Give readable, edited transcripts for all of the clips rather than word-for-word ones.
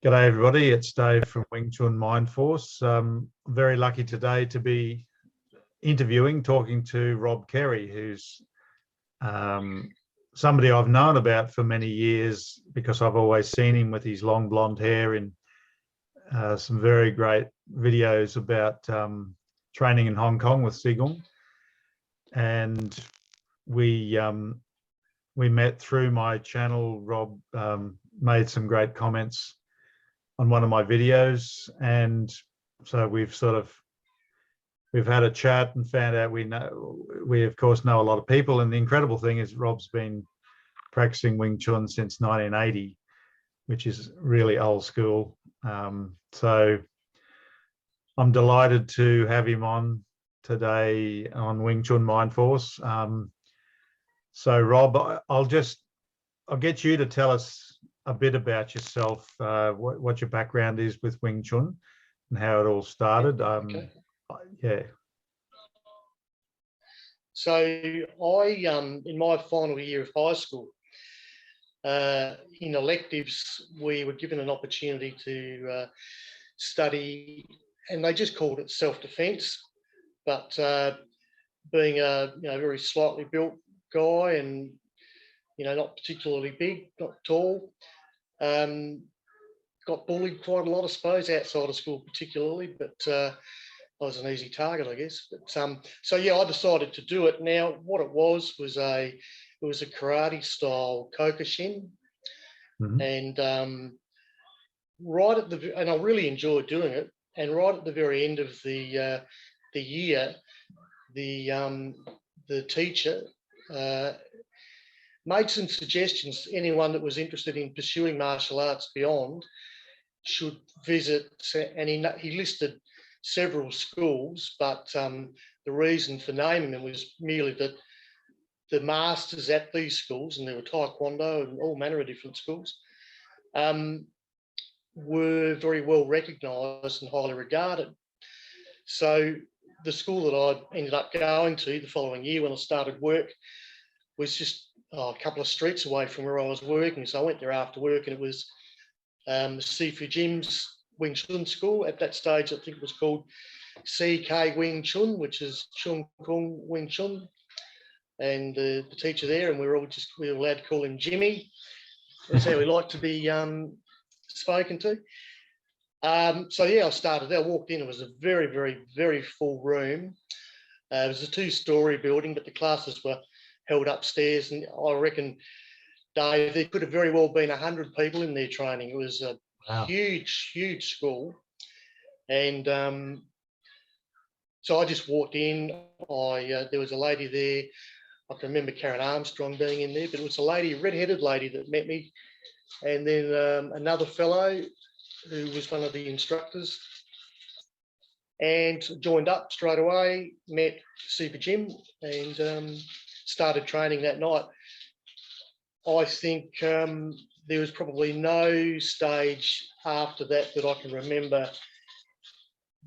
G'day everybody, it's Dave from Wing Chun Mind Force. Very lucky today to be talking to Rob Carey, who's somebody I've known about for many years because I've always seen him with his long blonde hair in some very great videos about training in Hong Kong with Sigung. And we met through my channel. Rob made some great comments on one of my videos, and so we've had a chat and found out we of course know a lot of people. And the incredible thing is Rob's been practicing Wing Chun since 1980, which is really old school. So I'm delighted to have him on today on Wing Chun Mind Force. So Rob, I'll get you to tell us a bit about yourself, what your background is with Wing Chun and how it all started. Okay. Yeah. So I, in my final year of high school, in electives, we were given an opportunity to study, and they just called it self-defense. But being a very slightly built guy and not particularly big, not tall, got bullied quite a lot, I suppose, outside of school particularly, but I was an easy target, I guess. But so yeah, I decided to do it. Now, what it was a karate style kokushin, and and I really enjoyed doing it. And right at the very end of the year, the teacher made some suggestions. Anyone that was interested in pursuing martial arts beyond should visit, and he listed several schools, but the reason for naming them was merely that the masters at these schools, and there were taekwondo and all manner of different schools, were very well recognised and highly regarded. So the school that I ended up going to the following year when I started work was just a couple of streets away from where I was working. So I went there after work, and it was Sifu Jim's Wing Chun school. At that stage, I think it was called CK Wing Chun, which is Chung Kung Wing Chun. And the teacher there, and we were allowed to call him Jimmy. That's how we liked to be spoken to. So yeah, I started there. I walked in, it was a very, very, very full room. It was a 2-story building, but the classes were held upstairs, and I reckon, Dave, there could have very well been 100 people in there training. It was a huge, huge school. And so I just walked in. There was a lady there. I can remember Karen Armstrong being in there, but it was a red-headed lady that met me. And then another fellow who was one of the instructors, and joined up straight away, met Sifu Jim, and started training that night. I think there was probably no stage after that I can remember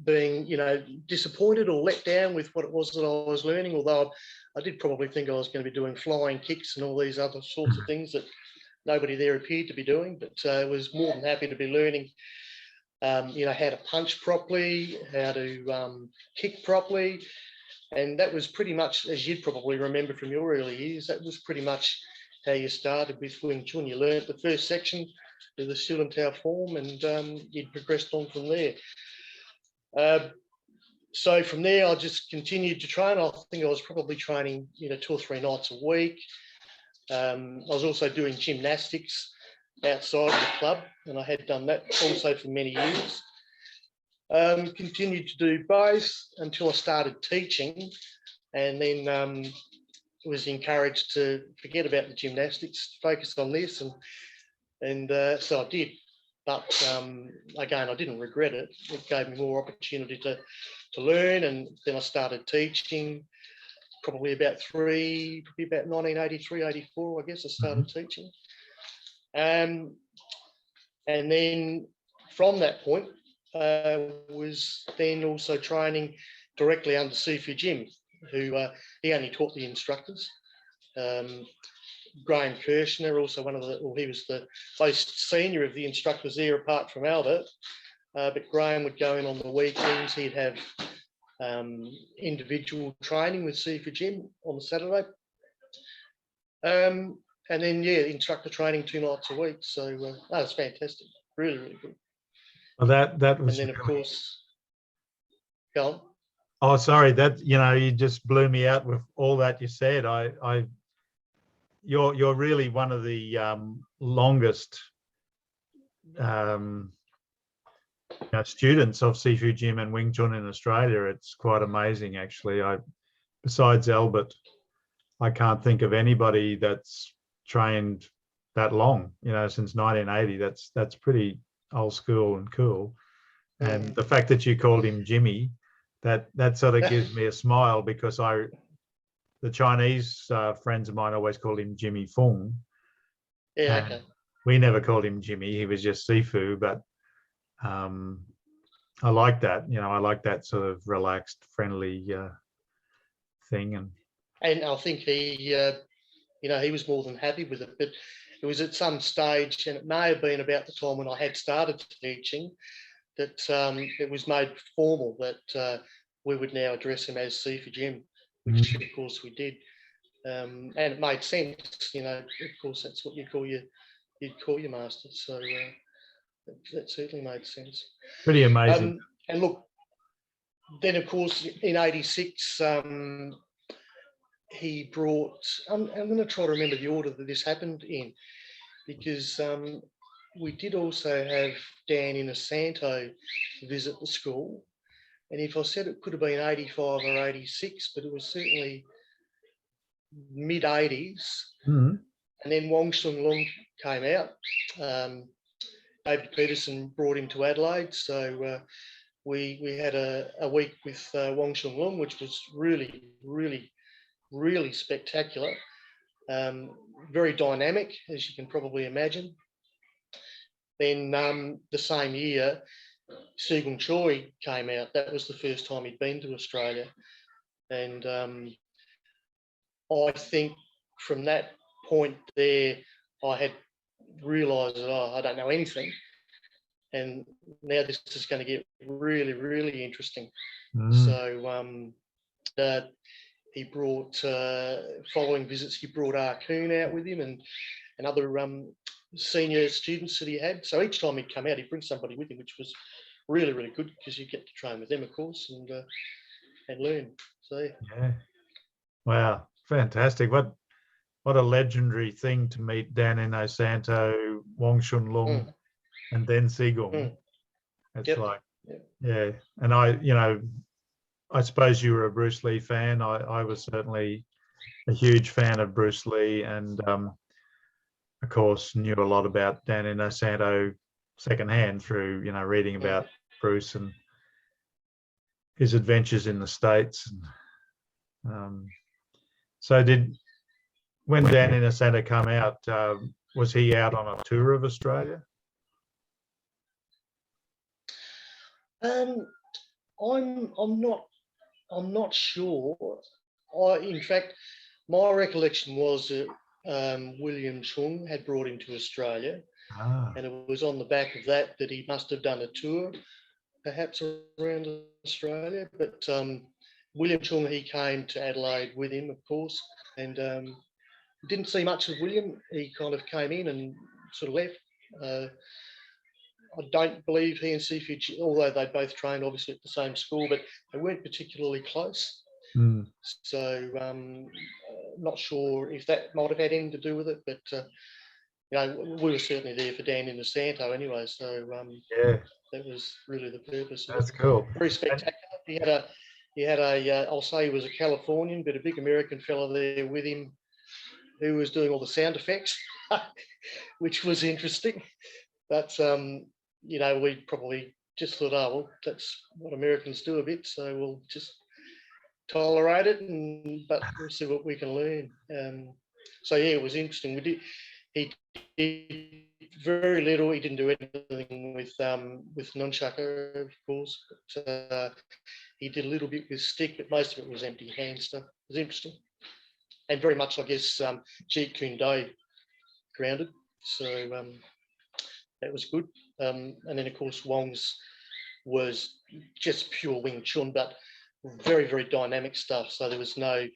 being, disappointed or let down with what it was that I was learning, although I did probably think I was going to be doing flying kicks and all these other sorts of things that nobody there appeared to be doing, but I was more than happy to be learning, how to punch properly, how to kick properly. And that was pretty much, as you'd probably remember from your early years, that was pretty much how you started with Wing Chun. You learned the first section of the Siu Tao form, and you'd progressed on from there. So from there, I just continued to train. I think I was probably training, 2 or 3 nights a week. I was also doing gymnastics outside of the club, and I had done that also for many years. Continued to do both until I started teaching, and then was encouraged to forget about the gymnastics, focus on this, and so I did. But again, I didn't regret it. It gave me more opportunity to learn, and then I started teaching. Probably about 1983, 84, I guess I started teaching. And then from that point, was then also training directly under Sifu Jim, who he only taught the instructors. Graham Kirshner, also one of the, well, he was the most senior of the instructors there apart from Albert. But Graham would go in on the weekends. He'd have individual training with Sifu Jim on the Saturday. And then, yeah, instructor training 2 nights a week. So that was fantastic. Really, really good. Well, that was. And then, of course, go on. Oh, sorry. That, you know, you just blew me out with all that you said. You're really one of the longest students of Sifu Jim and Wing Chun in Australia. It's quite amazing, actually. Besides Albert, I can't think of anybody that's trained that long, since 1980. That's pretty old school and cool. And the fact that you called him Jimmy, that sort of gives me a smile, because the Chinese friends of mine always called him Jimmy Fung. Yeah, okay. We never called him Jimmy. He was just Sifu, but I like that. I like that sort of relaxed, friendly thing. And I think he was more than happy with it. But it was at some stage, and it may have been about the time when I had started teaching, that it was made formal that we would now address him as Sifu Jim, which of course we did. And it made sense, of course that's what you'd call your master. So that certainly made sense. Pretty amazing. And look, then of course in '86, he brought, I'm going to try to remember the order that this happened in, because we did also have Dan Inosanto visit the school. And if I said it could have been 85 or 86, but it was certainly mid-80s. And then Wong Sheung Leung came out. David Peterson brought him to Adelaide. So we had a week with Wong Sheung Leung, which was really, really, really spectacular. Very dynamic, as you can probably imagine. Then the same year, Sigung Chu came out. That was the first time he'd been to Australia. And I think from that point there, I had realised that I don't know anything. And now this is going to get really, really interesting. So he brought, following visits, he brought Arkoon out with him and other senior students that he had. So each time he'd come out, he'd bring somebody with him, which was really, really good, because you get to train with them, of course, and learn. So yeah, wow, fantastic! What a legendary thing to meet Dan Inosanto, Wong Sheung Leung, and then Sigung. It's yeah. And I suppose you were a Bruce Lee fan. I was certainly a huge fan of Bruce Lee, and of course knew a lot about Dan Inosanto secondhand through reading about Bruce and his adventures in the States. So when Dan Inosanto come out, was he out on a tour of Australia? I'm not sure. In fact, my recollection was that William Chung had brought him to Australia, and it was on the back of that he must have done a tour, perhaps around Australia. But William Chung, he came to Adelaide with him, of course, and didn't see much of William. He kind of came in and sort of left. I don't believe he and Sifu, although they both trained obviously at the same school, but they weren't particularly close. So not sure if that might have had anything to do with it, but we were certainly there for Dan Inosanto anyway. So that was really the purpose. That's cool. Very spectacular. He had a I'll say he was a Californian, but a big American fella there with him who was doing all the sound effects, which was interesting. But we probably just thought, oh, well, that's what Americans do a bit, so we'll just tolerate it, but we'll see what we can learn. So yeah, it was interesting. He did very little. He didn't do anything with nunchaku, of course, but he did a little bit with stick, but most of it was empty hand stuff. It was interesting. and very much, I guess, Jeet Kune Do grounded. So that was good. And then, of course, Wong's was just pure Wing Chun, but very, very dynamic stuff. So there was no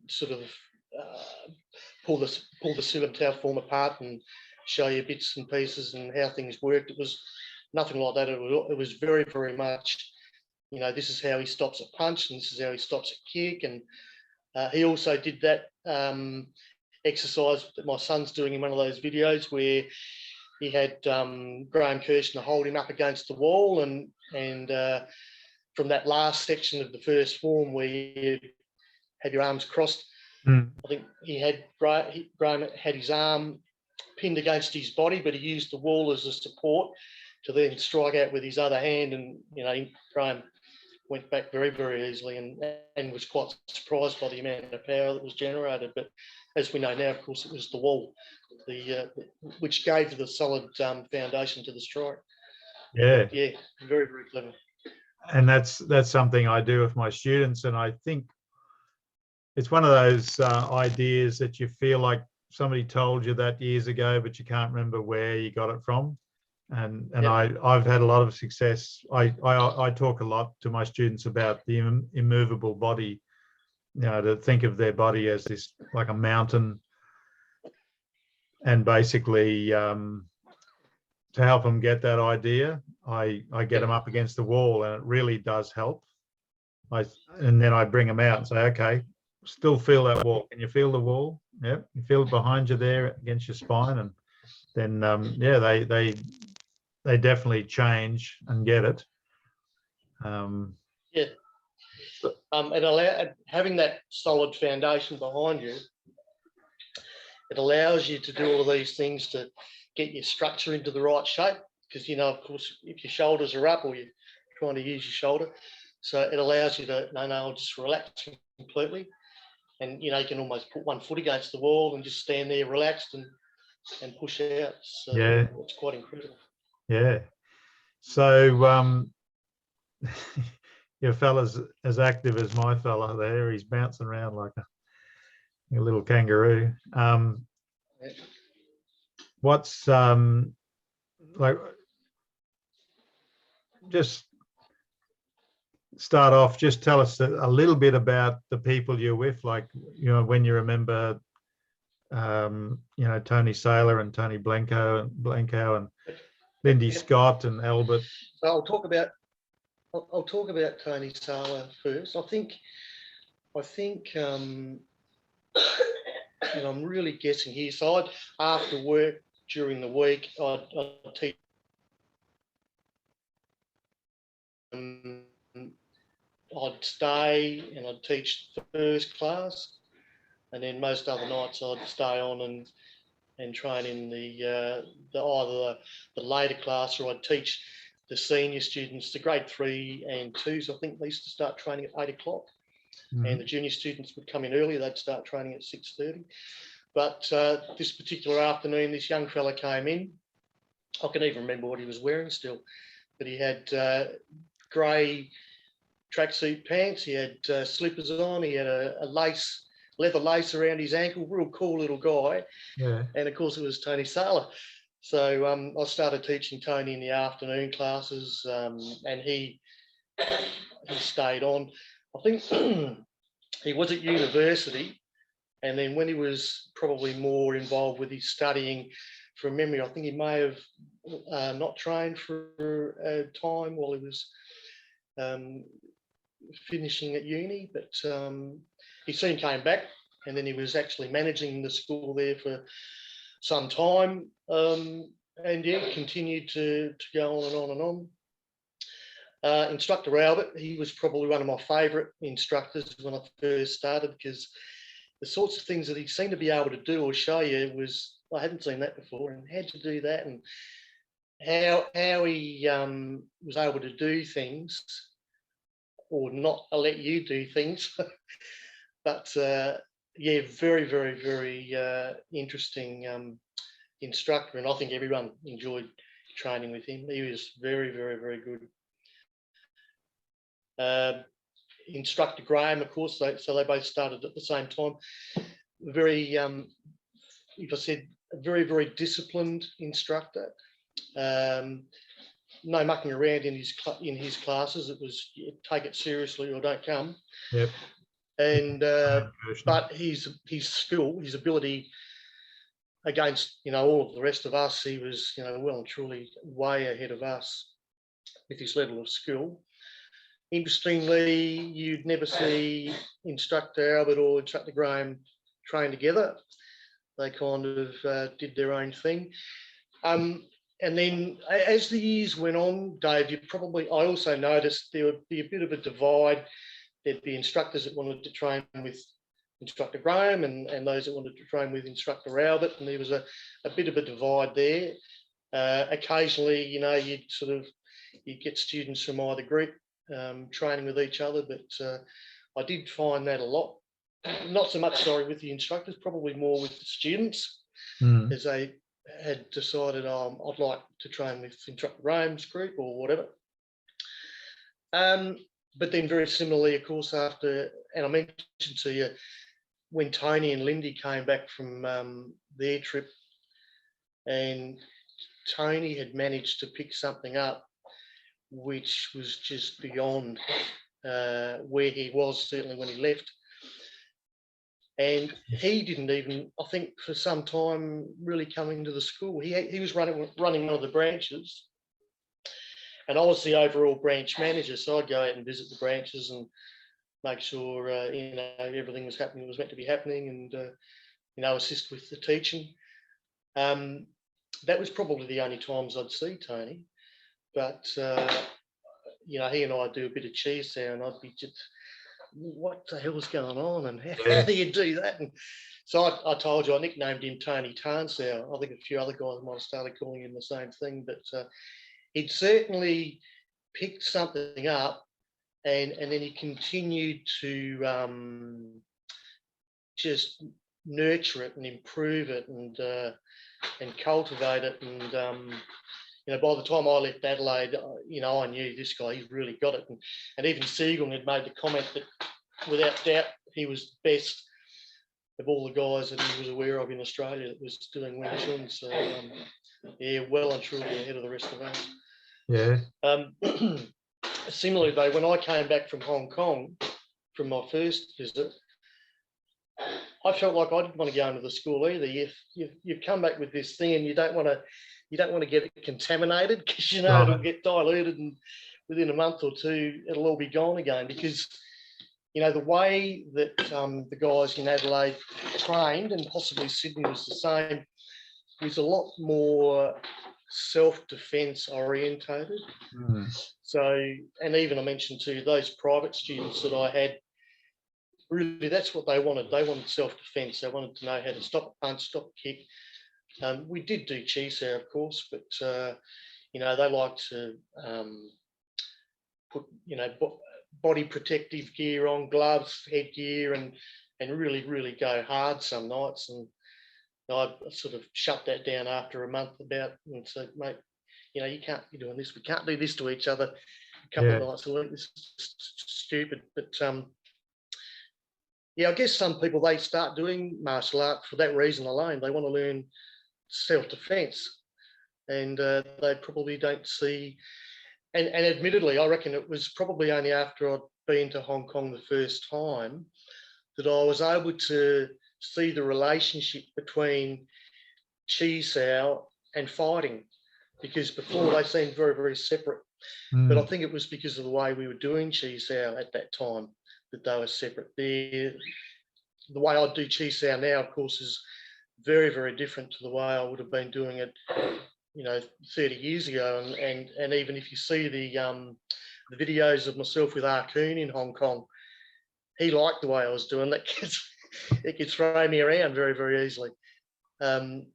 sort of pull the Silam Tao form apart and show you bits and pieces and how things worked. It was nothing like that. It was very, very much, you know, this is how he stops a punch and this is how he stops a kick. And he also did that exercise that my son's doing in one of those videos where he had Graham Kirshner hold him up against the wall, and from that last section of the first form where you had your arms crossed, I think Graham had his arm pinned against his body, but he used the wall as a support to then strike out with his other hand, and you know, Graham went back very, very easily and was quite surprised by the amount of power that was generated. But as we know now, of course, it was the wall, which gave the solid foundation to the strike. Yeah. But yeah, very, very clever. And that's something I do with my students, and I think it's one of those ideas that you feel like somebody told you that years ago, but you can't remember where you got it from. And yep. I've had a lot of success. I talk a lot to my students about the immovable body, you know, to think of their body as this like a mountain, and basically to help them get that idea, I get them up against the wall, and it really does help. And then I bring them out and say, okay, still feel that wall. Can you feel the wall? Yep. You feel it behind you there against your spine, and then yeah, they definitely change and get it. Yeah. Having that solid foundation behind you, it allows you to do all of these things to get your structure into the right shape. Because, you know, of course, if your shoulders are up or you're trying to use your shoulder, so it allows you to, no, I'll just relax completely. And, you know, you can almost put one foot against the wall and just stand there relaxed and push out. So yeah, it's quite incredible. Yeah. So your fella's as active as my fella there. He's bouncing around like a little kangaroo. What's like, just start off, just tell us a little bit about the people you're with, like, you know, when you remember you know, Tony Saylor and Tony Blanco and Lindy Scott and Albert. So I'll talk about Tony Saylor first. I think and I'm really guessing here. So after work during the week, I'd teach. I'd stay and I'd teach the first class, and then most other nights I'd stay on and train in the either the later class, or I'd teach the senior students, the grade 3 and 2s. I think they used to start training at 8 o'clock, and the junior students would come in earlier. They'd start training at 6:30. But this particular afternoon, this young fella came in. I can even remember what he was wearing still, but he had grey tracksuit pants. He had slippers on. He had a leather lace around his ankle. Real cool little guy. Yeah. And of course, it was Tony Saylor. So I started teaching Tony in the afternoon classes, and he stayed on. I think he was at university, and then when he was probably more involved with his studying, from memory, I think he may have not trained for a time while he was finishing at uni, but he soon came back, and then he was actually managing the school there for some time, and yeah, continued to go on and on and on. Instructor Albert, he was probably one of my favourite instructors when I first started, because the sorts of things that he seemed to be able to do or show you was, I hadn't seen that before, and how to do that, and how he was able to do things or not let you do things. But yeah, very, very, very interesting instructor, and I think everyone enjoyed training with him. He was very, very, very good. instructor Graham, of course, so they both started at the same time. Very, if I said, a very, very disciplined instructor. No mucking around in his classes. It was take it seriously or don't come. Yep. And but his skill, his ability against all of the rest of us, he was well and truly way ahead of us with his level of skill. Interestingly, you'd never see instructor Albert or instructor Graham train together. They kind of did their own thing. And then as the years went on, Dave, I also noticed there would be a bit of a divide. There'd be instructors that wanted to train with instructor Graham and those that wanted to train with instructor Albert, and there was a bit of a divide there. Occasionally, you'd get students from either group training with each other, but I did find that a lot. Not so much, with the instructors, probably more with the students, as they had decided, I'd like to train with instructor Graham's group or whatever. But then very similarly, of course, after, and I mentioned to you, when Tony and Lindy came back from their trip, and Tony had managed to pick something up which was just beyond where he was, certainly when he left. And he didn't even, I think, for some time really coming to the school. He was running one of the branches, and I was the overall branch manager. So I'd go out and visit the branches and make sure everything was happening, was meant to be happening, and assist with the teaching. That was probably the only times I'd see Tony. But he and I do a bit of cheese there, and I'd be just, what the hell's going on, and how do you do that? And so I told you I nicknamed him Tony Tarnsow. I think a few other guys might have started calling him the same thing, but he'd certainly picked something up, and then he continued to just nurture it and improve it and cultivate it. And by the time I left Adelaide, I knew this guy, he's really got it. And even Sigung had made the comment that without doubt, he was the best of all the guys that he was aware of in Australia that was doing Wing Chun. So, well and truly ahead of the rest of us. Yeah. Similarly, though, when I came back from Hong Kong from my first visit, I felt like I didn't want to go into the school either. You've come back with this thing, and you don't want to get it contaminated, because it'll get diluted, and within a month or two it'll all be gone again. Because the way that the guys in Adelaide trained, and possibly Sydney was the same, was a lot more self-defense orientated. So, and even I mentioned to those private students that I had, really that's what they wanted. They wanted self-defense. They wanted to know how to stop a punch, stop a kick. We did do Chisao, of course, but they like to put body protective gear on, gloves, headgear, and really, really go hard some nights. And I sort of shut that down after a month and said, mate, you can't be doing this. We can't do this to each other a couple of nights a week. This is stupid. But I guess some people, they start doing martial art for that reason alone. They want to learn self-defense, and they probably don't see. And admittedly, I reckon it was probably only after I'd been to Hong Kong the first time that I was able to see the relationship between Chisao and fighting, because before they seemed very, very separate. But I think it was because of the way we were doing Chisao at that time that they were separate. The way I do Chisao now, of course, is very, very different to the way I would have been doing it 30 years ago. And even if you see the videos of myself with Arkoon in Hong Kong, he liked the way I was doing that, because it could throw me around very, very easily. And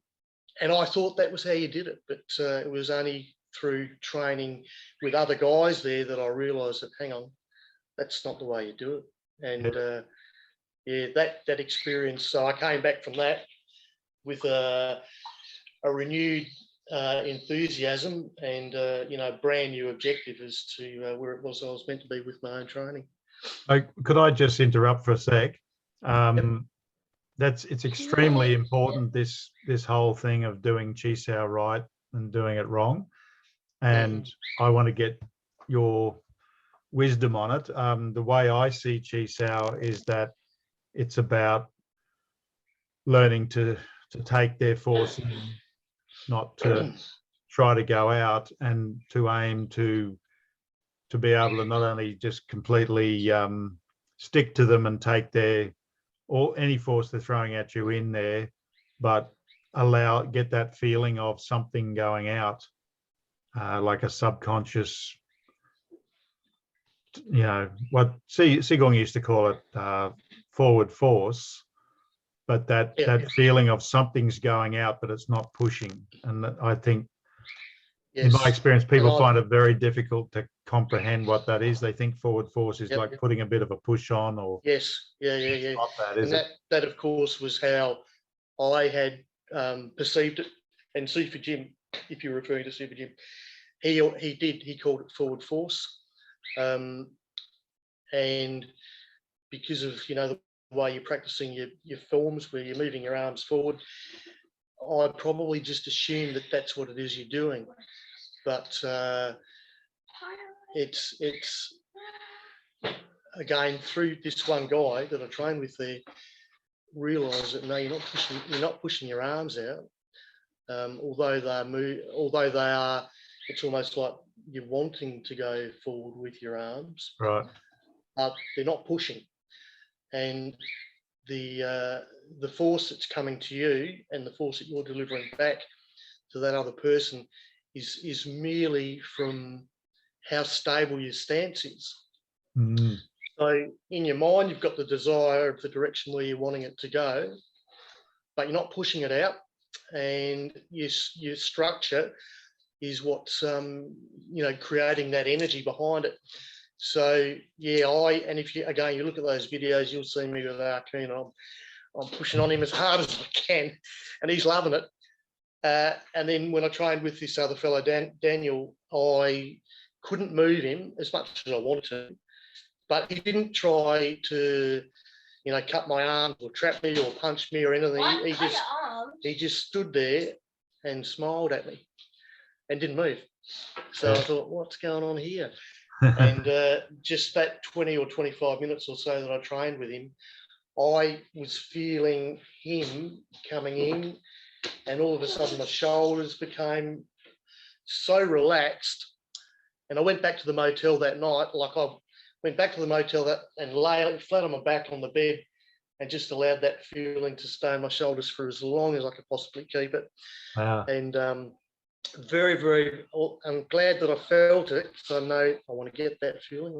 I thought that was how you did it, but it was only through training with other guys there that I realised that, hang on, that's not the way you do it. And that experience. So I came back from that with a renewed enthusiasm and brand new objective as to where it was I was meant to be with my own training. Could I just interrupt for a sec? It's extremely important, this whole thing of doing Chi Sao right and doing it wrong. And I want to get your wisdom on it. The way I see Chi Sao is that it's about learning to take their force in, not to try to go out, and to aim to be able to not only just completely stick to them and take their, or any force they're throwing at you in there, but get that feeling of something going out, like a subconscious, what Sigung used to call it, forward force, but that feeling of something's going out, but it's not pushing. And I think, in my experience, people find it very difficult to comprehend what that is. They think forward force is like putting a bit of a push on, or not that, is it? That, of course, was how I had perceived it. And Sifu Jim, if you're referring to Sifu Jim, he called it forward force, and because of the way you're practicing your forms, where you're moving your arms forward, I probably just assumed that that's what it is you're doing. But it's again, through this one guy that I trained with there, realise that no, you're not pushing your arms out. Although they are, it's almost like you're wanting to go forward with your arms, right? But they're not pushing, and the force that's coming to you and the force that you're delivering back to that other person is merely from how stable your stance is. So in your mind, you've got the desire of the direction where you're wanting it to go, but you're not pushing it out, and your structure is what's creating that energy behind it. So and if you look at those videos, you'll see me with Arkeen. I'm pushing on him as hard as I can, and he's loving it. And then when I trained with this other fellow, Daniel, I couldn't move him as much as I wanted to, but he didn't try to, cut my arms or trap me or punch me or anything. He just stood there and smiled at me and didn't move. So I thought, what's going on here? And just that 20 or 25 minutes or so that I trained with him, I was feeling him coming in, and all of a sudden my shoulders became so relaxed. And I went back to the motel that night, and lay flat on my back on the bed and just allowed that feeling to stay in my shoulders for as long as I could possibly keep it. Wow. And very, very, I'm glad that I felt it, because I know I want to get that feeling.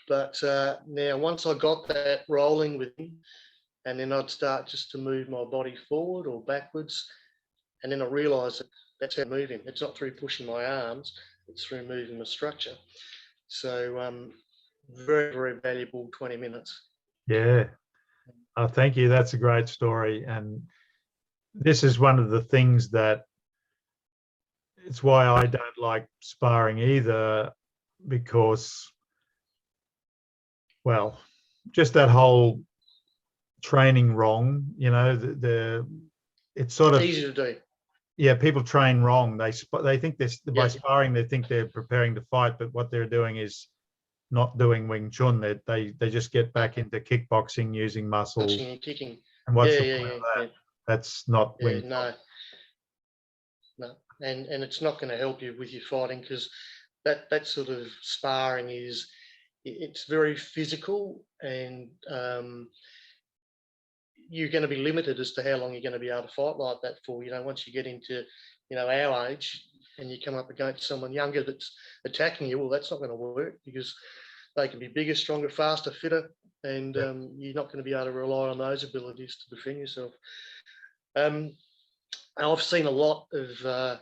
But now, once I got that rolling with him, and then I'd start just to move my body forward or backwards, and then I realised that that's how I'm moving. It's not through pushing my arms, it's through moving the structure. So very, very valuable 20 minutes. Yeah. Thank you. That's a great story. And this is one of the things that, it's why I don't like sparring either, because, well, just that whole training wrong, it's sort of easy to do. Yeah, people train wrong. They think by sparring, they think they're preparing to fight, but what they're doing is not doing Wing Chun. They just get back into kickboxing using muscles. Punching and kicking. And what's the point of that? That's not Wing Chun. No. And it's not going to help you with your fighting, because that sort of sparring it's very physical, and you're going to be limited as to how long you're going to be able to fight like that for. Once you get into our age and you come up against someone younger that's attacking you, well, that's not going to work, because they can be bigger, stronger, faster, fitter, and you're not going to be able to rely on those abilities to defend yourself. I've seen a lot of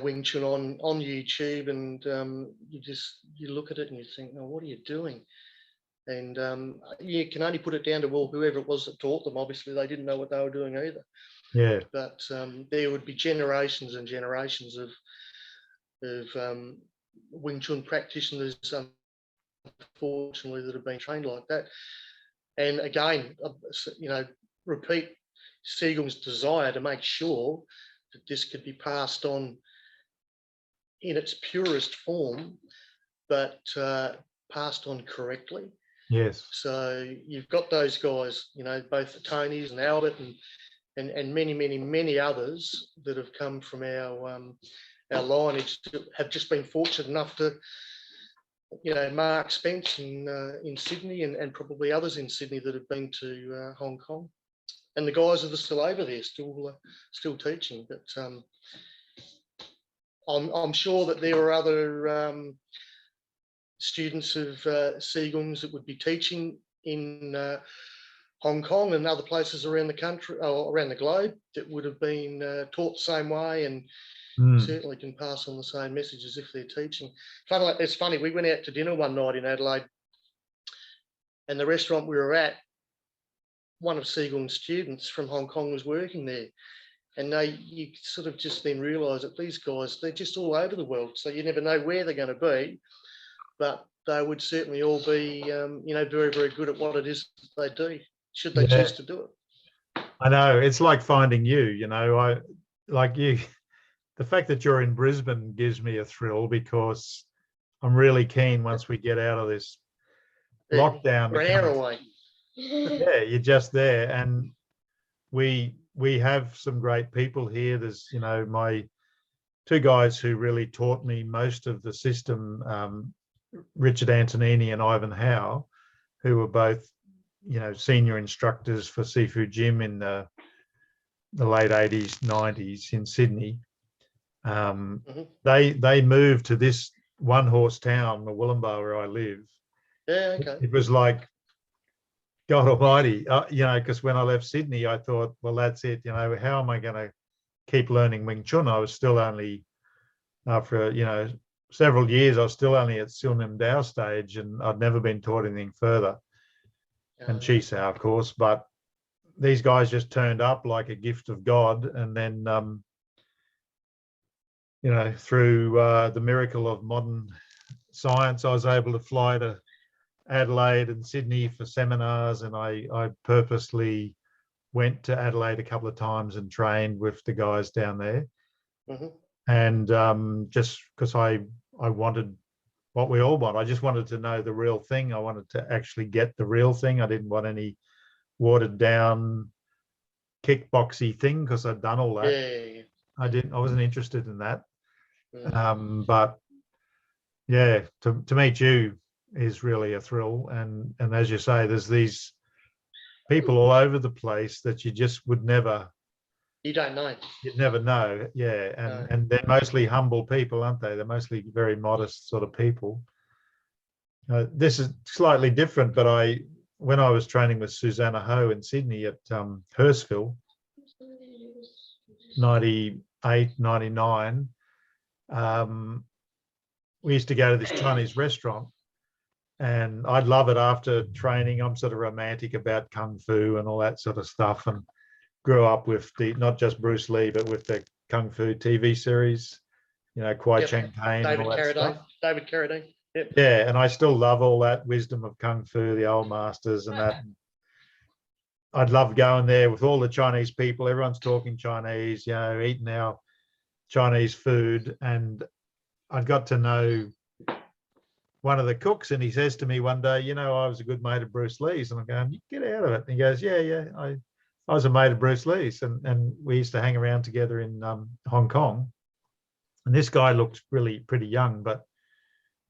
Wing Chun on YouTube, and you look at it and you think, oh, what are you doing? And you can only put it down to, well, whoever it was that taught them, obviously they didn't know what they were doing either. Yeah. But there would be generations and generations of Wing Chun practitioners unfortunately, that have been trained like that. And again, repeat Sigung's desire to make sure that this could be passed on in its purest form, but passed on correctly. Yes. So you've got those guys, both the Tonys and Albert and many others that have come from our lineage that have just been fortunate enough to, Mark Spence in Sydney and probably others in Sydney that have been to Hong Kong. And the guys that are still over there, still teaching. But I'm sure that there are other students of Sigung's that would be teaching in Hong Kong and other places around the country or around the globe that would have been taught the same way and certainly can pass on the same messages if they're teaching. It's funny, we went out to dinner one night in Adelaide, and the restaurant we were at, one of Sigung's students from Hong Kong was working there. And you sort of just then realise that these guys, they're just all over the world. So you never know where they're going to be, but they would certainly all be, very, very good at what it is they do, should they choose to do it. I know. It's like finding you, I like you. The fact that you're in Brisbane gives me a thrill because I'm really keen once we get out of this lockdown. We're an hour away. Yeah, you're just there. And we have some great people here. There's, my two guys who really taught me most of the system, Richard Antonini and Ivan Howe, who were both, senior instructors for Sifu Jim in the late 80s, 90s in Sydney. They moved to this one-horse town, Murwillumbah, where I live. Yeah, okay. It was like, God almighty, because when I left Sydney, I thought, well, that's it. How am I going to keep learning Wing Chun? I was still only, after, several years, I was still only at Silnim Dao stage, and I'd never been taught anything further. And Chi Sao, of course. But these guys just turned up like a gift of God. And then, through the miracle of modern science, I was able to fly to Adelaide and Sydney for seminars, and I purposely went to Adelaide a couple of times and trained with the guys down there. And just because I wanted what we all want, I just wanted to know the real thing. I wanted to actually get the real thing. I didn't want any watered down kickboxy thing because I'd done all that. Yeah. I wasn't interested in that. But yeah, to meet you is really a thrill. And as you say, there's these people all over the place that you just would never. You don't know. You'd never know. Yeah. And they're mostly humble people, aren't they? They're mostly very modest sort of people. This is slightly different, but when I was training with Susanna Ho in Sydney at Hurstville, 98, 99, we used to go to this Chinese restaurant, and I'd love it after training. I'm sort of romantic about Kung Fu and all that sort of stuff, and grew up with not just Bruce Lee, but with the Kung Fu TV series, Kwai Chang Caine and all that stuff. David Carradine. Yep. Yeah, and I still love all that wisdom of Kung Fu, the old masters and that. I'd love going there with all the Chinese people. Everyone's talking Chinese, eating our Chinese food. And I'd got to know one of the cooks, and he says to me one day, I was a good mate of Bruce Lee's. And I'm going, you get out of it. And he goes, yeah, I was a mate of Bruce Lee's. And we used to hang around together in Hong Kong. And this guy looked really pretty young, but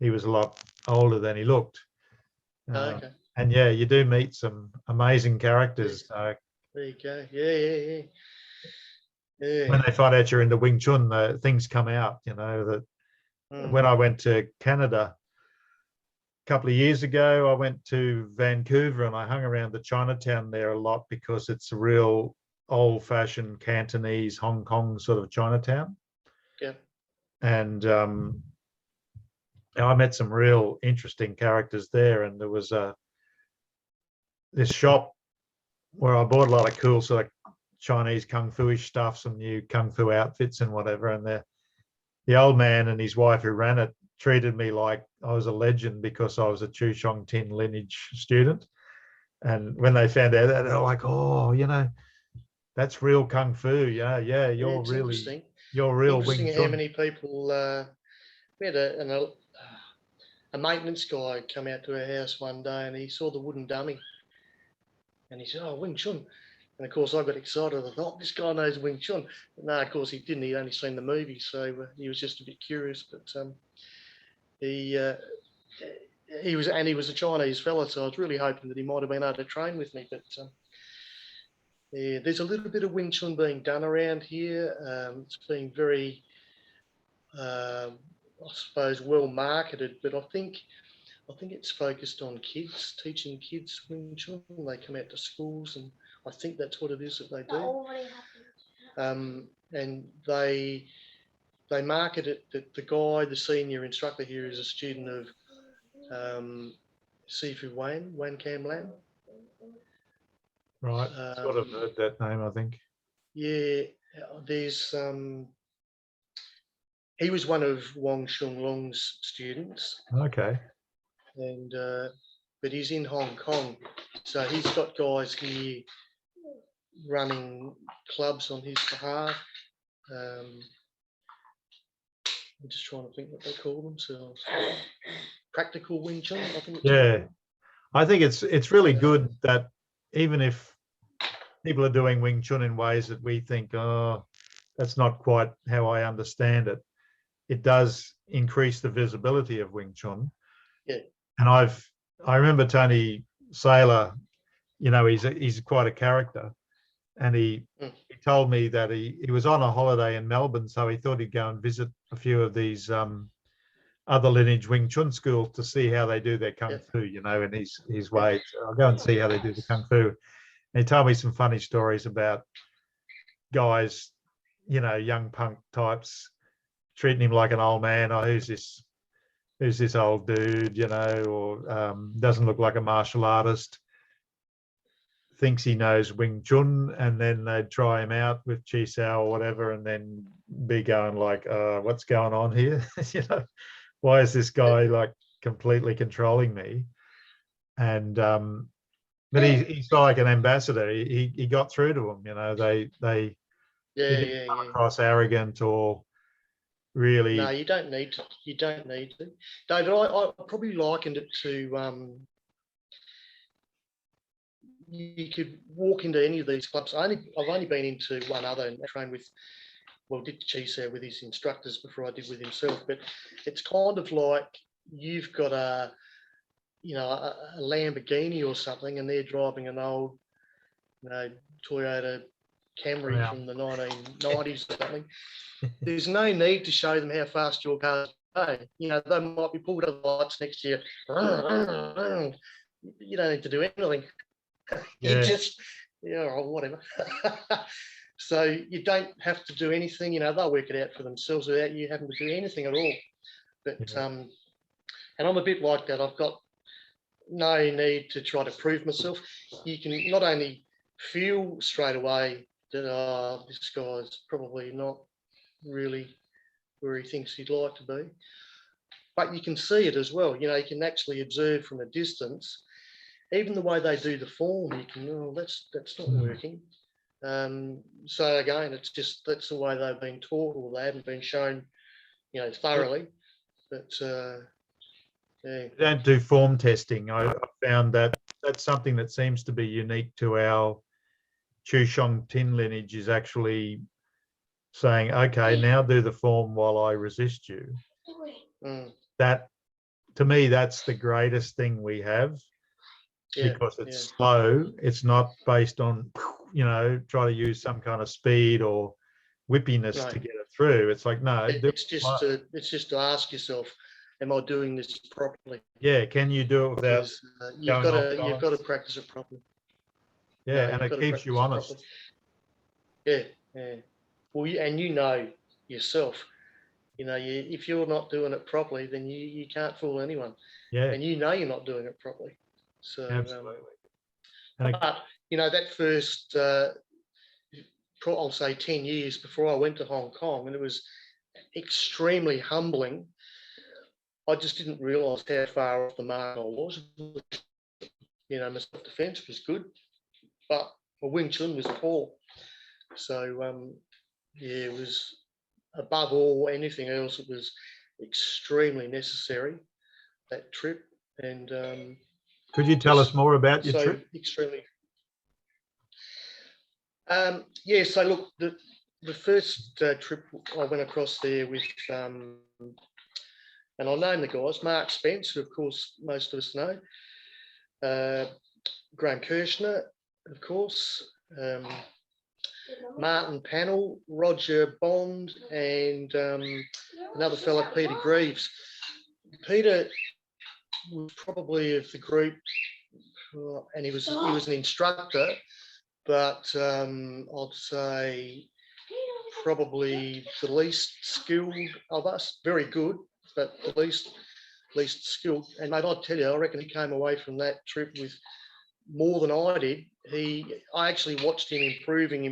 he was a lot older than he looked. Okay. And yeah, you do meet some amazing characters. There you go. Yeah. When they find out you're into Wing Chun, things come out, that when I went to Canada a couple of years ago, I went to Vancouver and I hung around the Chinatown there a lot because it's a real old-fashioned Cantonese, Hong Kong sort of Chinatown. Yeah. And I met some real interesting characters there, and there was this shop where I bought a lot of cool sort of Chinese kung fu-ish stuff, some new kung fu outfits and whatever. And the old man and his wife who ran it treated me like I was a legend because I was a Chu Shong Tin lineage student. And when they found out that, they're like, oh, that's real kung fu. Yeah, yeah, Yeah, it's interesting. you're real Interesting Wing how Chun. many people. We had a maintenance guy come out to our house one day, and he saw the wooden dummy, and he said, "Oh, Wing Chun." And of course, I got excited. I thought, this guy knows Wing Chun. But no, of course, he didn't. He'd only seen the movie, so he was just a bit curious. But he he was a Chinese fella, so I was really hoping that he might have been able to train with me. But yeah, there's a little bit of Wing Chun being done around here. It's being very, I suppose, well marketed, but I think it's focused on kids, teaching kids Wing Chun. They come out to schools, and I think that's what it is that they do. And they market it that the senior instructor here, is a student of Sifu Wang Cam Lam. Right, sort of heard that name, I think. Yeah, there's he was one of Wong Sheung Leung's students. Okay. And but he's in Hong Kong, so he's got guys here running clubs on his behalf. I'm just trying to think what they call themselves. Practical Wing Chun, I think. Yeah, I think it's really good that even if people are doing Wing Chun in ways that we think, oh, that's not quite how I understand it, it does increase the visibility of Wing Chun. Yeah. And I remember Tony Saylor, he's quite a character. And he told me that he was on a holiday in Melbourne, so he thought he'd go and visit a few of these other lineage Wing Chun schools to see how they do their kung fu, in his way. So I'll go and see how they do the kung fu. And he told me some funny stories about guys, young punk types treating him like an old man. Oh, who's this old dude, or doesn't look like a martial artist, thinks he knows Wing Chun, and then they'd try him out with Chi Sao or whatever, and then be going like, what's going on here? Why is this guy like completely controlling me? And but he's like an ambassador. He got through to them. They didn't come across arrogant or really. No, you don't need to. You don't need to. David, I probably likened it to you could walk into any of these clubs. I've only been into one other and trained with, did Chi Sao with his instructors before I did with himself. But it's kind of like you've got a Lamborghini or something, and they're driving an old, Toyota Camry from the 1990s or something. There's no need to show them how fast your car's going. They might be pulled over the lights next to you. You don't need to do anything. You just, or whatever. So you don't have to do anything. They'll work it out for themselves without you having to do anything at all. But and I'm a bit like that. I've got no need to try to prove myself. You can not only feel straight away that this guy's probably not really where he thinks he'd like to be, but you can see it as well. You can actually observe from a distance. Even the way they do the form, you can, that's not working. So again, it's just that's the way they've been taught, or they haven't been shown, thoroughly. But We don't do form testing. I found that that's something that seems to be unique to our Chu Shong Tin lineage, is actually saying, okay, now do the form while I resist you. That, to me, that's the greatest thing we have, because it's slow. It's not based on, try to use some kind of speed or whippiness to get it through. It's like, no. It's just to ask yourself, am I doing this properly? Yeah, can you do it without you've got to practice it properly. Yeah, and it keeps you honest. Yeah. Well, and yourself. If you're not doing it properly, then you can't fool anyone. Yeah. And you're not doing it properly. So absolutely. But that first, I'll say 10 years before I went to Hong Kong, and it was extremely humbling I just didn't realise how far off the mark I was. You know, my self-defence was good, but my Wing Chun was poor. So, yeah, it was, above all anything else, it was extremely necessary, that trip. And could you tell us more about your trip? Extremely. Yeah, so look, the first trip I went across there with, and I'll name the guys, Mark Spence, who of course most of us know, Graham Kirshner, of course, Martin Pannell, Roger Bond, and another fellow, Peter Greaves. Peter was probably of the group, and he was an instructor, but I'd say probably the least skilled of us. Very good, but the least skilled. And mate, I'd tell you, I reckon he came away from that trip with more than I did. I actually watched him improving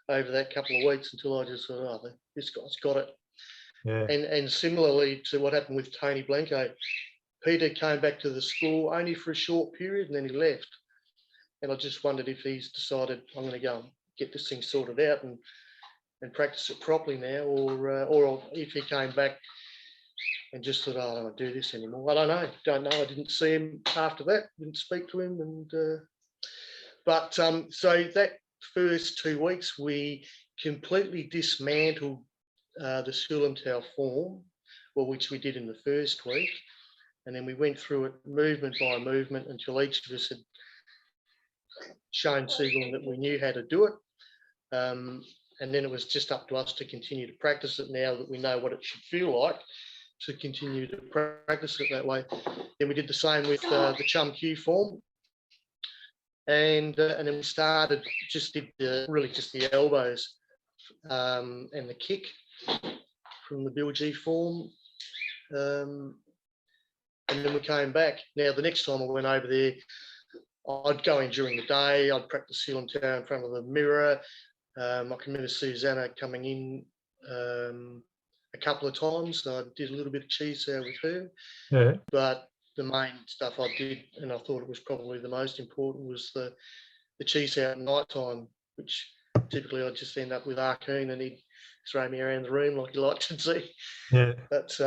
over that couple of weeks until I just thought, oh, this guy's got it. Yeah. And similarly to what happened with Tony Blanco, Peter came back to the school only for a short period and then he left. And I just wondered if he's decided, I'm going to go and get this thing sorted out and practice it properly now, or if he came back and just thought, oh, I don't want to do this anymore. I don't know. I didn't see him after that, didn't speak to him. And so that first 2 weeks, we completely dismantled the Sulam Tau form, which we did in the first week. And then we went through it movement by movement until each of us had shown Sigung that we knew how to do it. And then it was just up to us to continue to practice it now that we know what it should feel like, to continue to practice it that way. Then we did the same with the Chum Q form. And then we started, did the elbows and the kick from the Bill G form. And then we came back. Now, the next time I went over there, I'd go in during the day. I'd practice Sulam Tau in front of the mirror. I can remember Susanna coming in a couple of times. I did a little bit of cheese with her. Yeah. But the main stuff I did, and I thought it was probably the most important, was the cheese out at night time, which typically I'd just end up with Arcoon and he'd throw me around the room like he liked to see. Yeah. But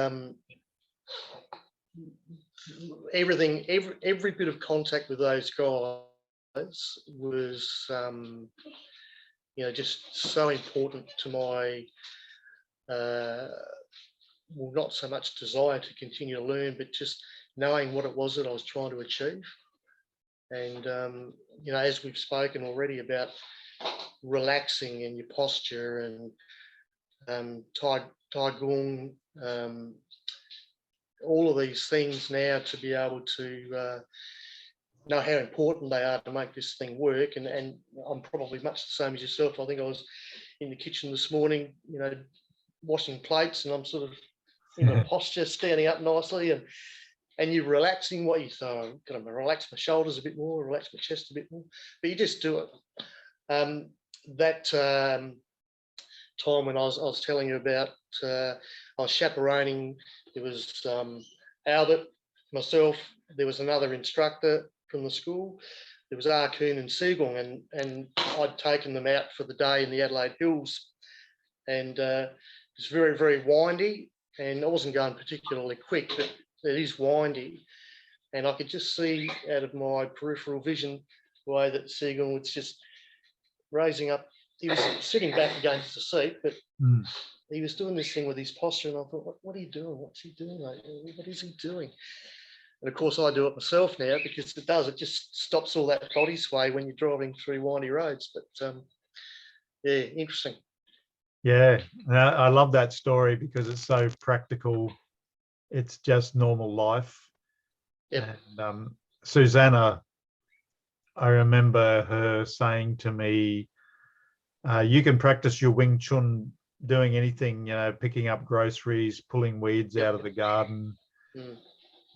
every bit of contact with those guys was just so important to my not so much desire to continue to learn, but just knowing what it was that I was trying to achieve. And as we've spoken already about relaxing in your posture and Tai Gong, all of these things now, to be able to know how important they are to make this thing work. And I'm probably much the same as yourself. I think I was in the kitchen this morning, washing plates, and I'm sort of in a posture, standing up nicely, and you're relaxing what you thought. I'm going to relax my shoulders a bit more, relax my chest a bit more, but you just do it. That time when I was telling you about, I was chaperoning. There was Albert, myself, there was another instructor from the school. There was Arcoon and Sigung, and I'd taken them out for the day in the Adelaide Hills. And it's very, very windy, and I wasn't going particularly quick, but it is windy. And I could just see out of my peripheral vision the way that Sigung was just raising up. He was sitting back against the seat, but he was doing this thing with his posture, and I thought, what are you doing? What's he doing, mate? What is he doing? And of course, I do it myself now because it just stops all that body sway when you're driving through windy roads. But yeah, interesting. Yeah, I love that story because it's so practical. It's just normal life. Yep. And Susanna, I remember her saying to me, you can practice your Wing Chun doing anything, picking up groceries, pulling weeds out of the garden,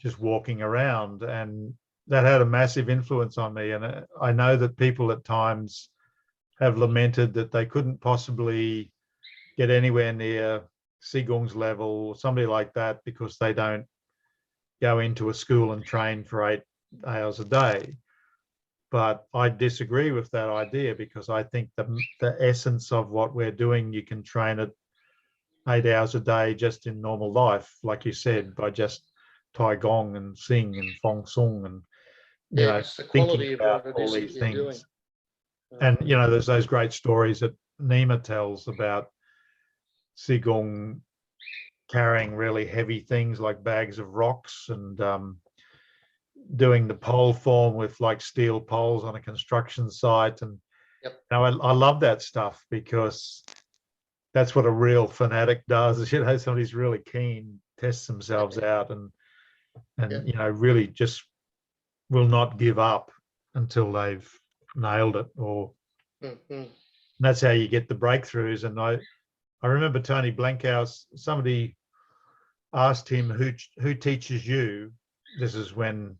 just walking around. And that had a massive influence on me. And I know that people at times have lamented that they couldn't possibly get anywhere near Sigung's level, somebody like that, because they don't go into a school and train for 8 hours a day. But I disagree with that idea, because I think the essence of what we're doing, you can train at 8 hours a day just in normal life, like you said, by just Tai Gong and Sing and Fong Sung and, you know, it's the thinking quality of about what it all is that these you're doing. things. And, you know, there's those great stories that Nima tells about Sigung carrying really heavy things like bags of rocks and doing the pole form with like steel poles on a construction site. And Yep. you know, I love that stuff, because that's what a real fanatic does. You know, somebody's really keen, tests themselves out, and Yep. you know, really just will not give up until they've nailed it. Or Mm-hmm. that's how you get the breakthroughs. And I remember Tony Blankhouse, somebody asked him, who teaches you? This is when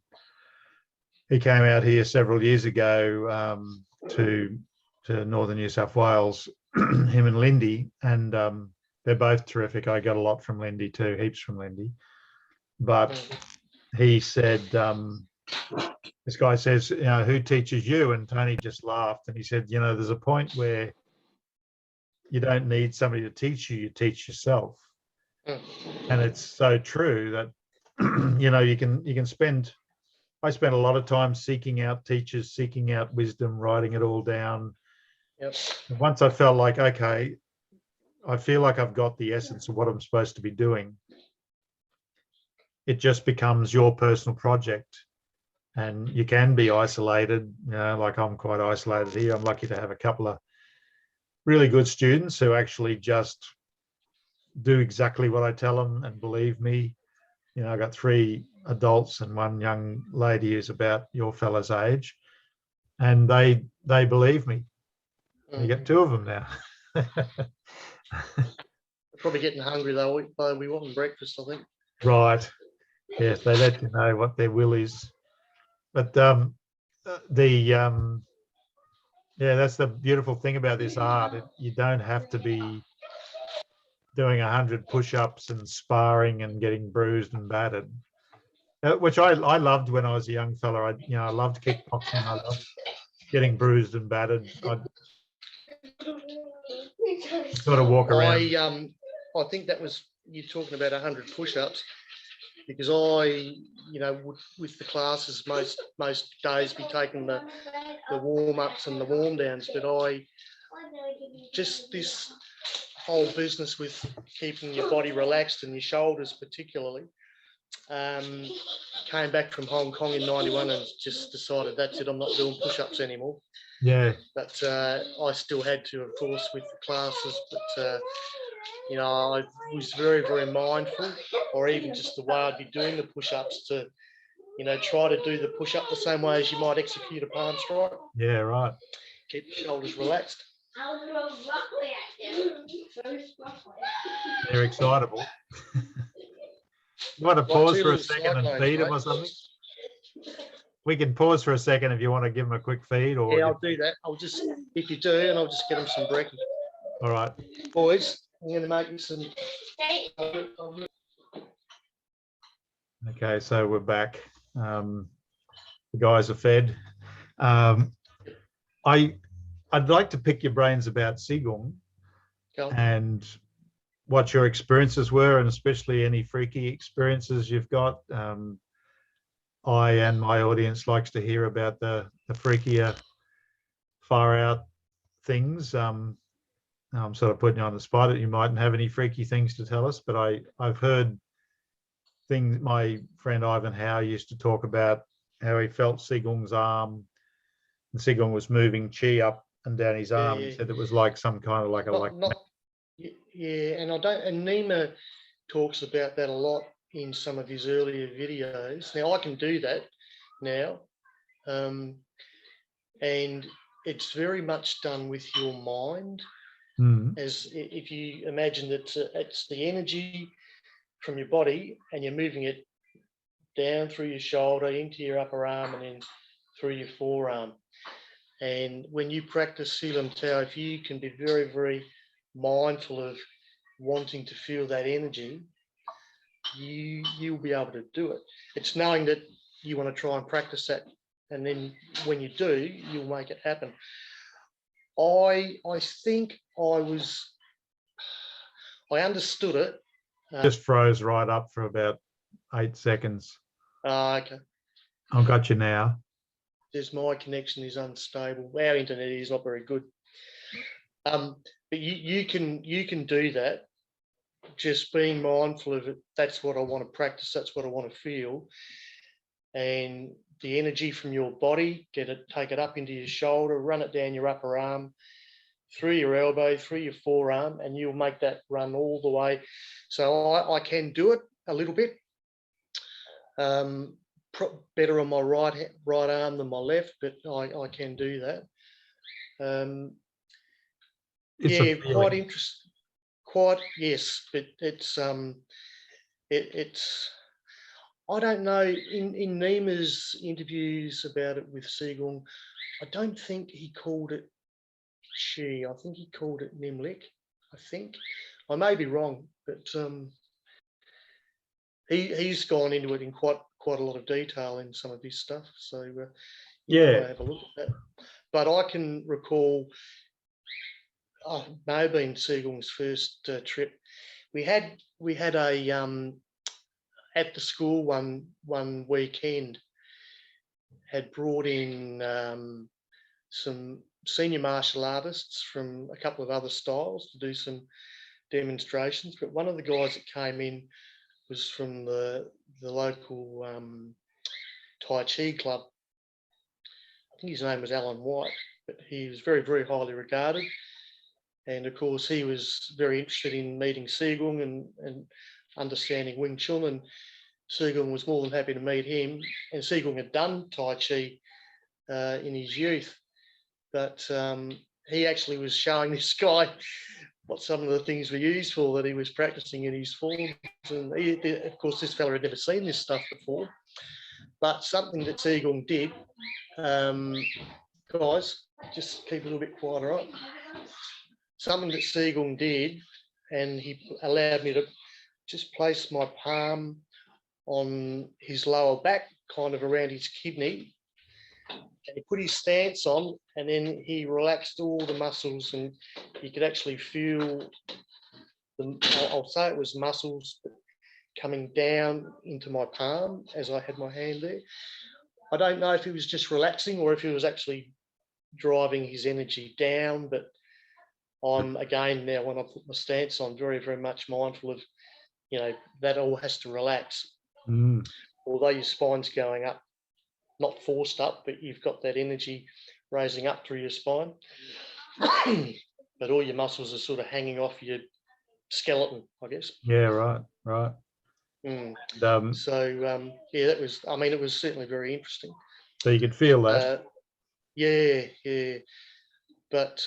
he came out here several years ago to northern New South Wales, him and Lindy, and they're both terrific. I got a lot from Lindy too, heaps from Lindy. But he said, this guy says, you know, who teaches you? And Tony just laughed, and he said, you know, there's a point where you don't need somebody to teach you, you teach yourself. And it's so true that, you know, you can spend, I spent a lot of time seeking out teachers, seeking out wisdom, writing it all down. Yep. Once I felt like, okay, I feel like I've got the essence of what I'm supposed to be doing, it just becomes your personal project. And you can be isolated, you know, like I'm quite isolated here. I'm lucky to have a couple of really good students who actually just do exactly what I tell them and believe me. You know, I got 3 adults and 1 young lady who's about your fella's age, and they believe me. You get 2 of them now. Probably getting hungry though. We want breakfast, I think. Right. Yes, they let you know what their will is. But yeah, that's the beautiful thing about this art. You don't have to be doing 100 push-ups and sparring and getting bruised and battered, which I loved when I was a young fella. I loved kickboxing. I loved getting bruised and battered. I'd sort of walk around. I think that was you talking about 100 push-ups, because I, you know, with the classes, most days be taking the warm-ups and the warm-downs, but I just this whole business with keeping your body relaxed and your shoulders particularly, came back from Hong Kong in '91 and just decided that's it, I'm not doing push-ups anymore. Yeah. But I still had to, of course, with the classes, but you know, I was very, very mindful, or even just the way I'd be doing the push-ups to, you know, try to do the push-up the same way as you might execute a palm strike. Yeah, right. Keep the shoulders relaxed. They're excitable. You want to pause for a second and feed them or something? We can pause for a second if you want to give them a quick feed. Or yeah, I'll do that. I'll just, if you do, and I'll just get them some brekkie. All right. Boys, I'm going to make you some. Okay, so we're back. The guys are fed. I'd like to pick your brains about Sigung and what your experiences were, and especially any freaky experiences you've got. I and my audience likes to hear about the freakier, far out things. I'm sort of putting you on the spot that you mightn't have any freaky things to tell us, but I've heard things. My friend Ivan Howe used to talk about how he felt Sigung's arm, and Sigung was moving chi up and down his arm. Yeah. He said it was like some kind of yeah, and Nima talks about that a lot in some of his earlier videos. Now I can do that now, and it's very much done with your mind. As if you imagine that it's the energy from your body, and you're moving it down through your shoulder into your upper arm and then through your forearm. And when you practice Silam Tao, if you can be very, very mindful of wanting to feel that energy, you'll be able to do it. It's knowing that you want to try and practice that, and then when you do, you'll make it happen. I think I understood it. Just froze right up for about 8 seconds. Okay. I've got you now. Just my connection is unstable. Our internet is not very good. But you can do that. Just being mindful of it. That's what I want to practice. That's what I want to feel. And the energy from your body, take it up into your shoulder, run it down your upper arm, through your elbow, through your forearm, and you'll make that run all the way. So I can do it a little bit. Better on my right arm than my left, but I can do that. Yeah, quite interesting. Quite, yes, but it's I don't know, in Nima's interviews about it with Sigung, I don't think he called it Chi. I think he called it Nimlik. I think I may be wrong, but he's gone into it in quite a lot of detail in some of his stuff. So you might have a look at that. But I can recall, may have been Sigung's first trip. We had a at the school one weekend, had brought in some senior martial artists from a couple of other styles to do some demonstrations. But one of the guys that came in was from the local Tai Chi club. I think his name was Alan White, but he was very, very highly regarded. And of course, he was very interested in meeting Sigung and understanding Wing Chun, and Sigung was more than happy to meet him. And Sigung had done Tai Chi in his youth, but he actually was showing this guy what some of the things were used for that he was practicing in his forms. And of course, this fella had never seen this stuff before. But something that Sigung did, guys, just keep a little bit quiet, all right? Something that Sigung did, and he allowed me to just place my palm on his lower back, kind of around his kidney. And he put his stance on, and then he relaxed all the muscles, and you could actually feel I'll say it was muscles coming down into my palm as I had my hand there. I don't know if he was just relaxing or if he was actually driving his energy down, but I'm, again, now when I put my stance on, very, very much mindful of, that all has to relax. Although your spine's going up, not forced up, but you've got that energy raising up through your spine. But all your muscles are sort of hanging off your skeleton, I guess. Yeah, right. So, yeah, that was, it was certainly very interesting. So you could feel that. Yeah. But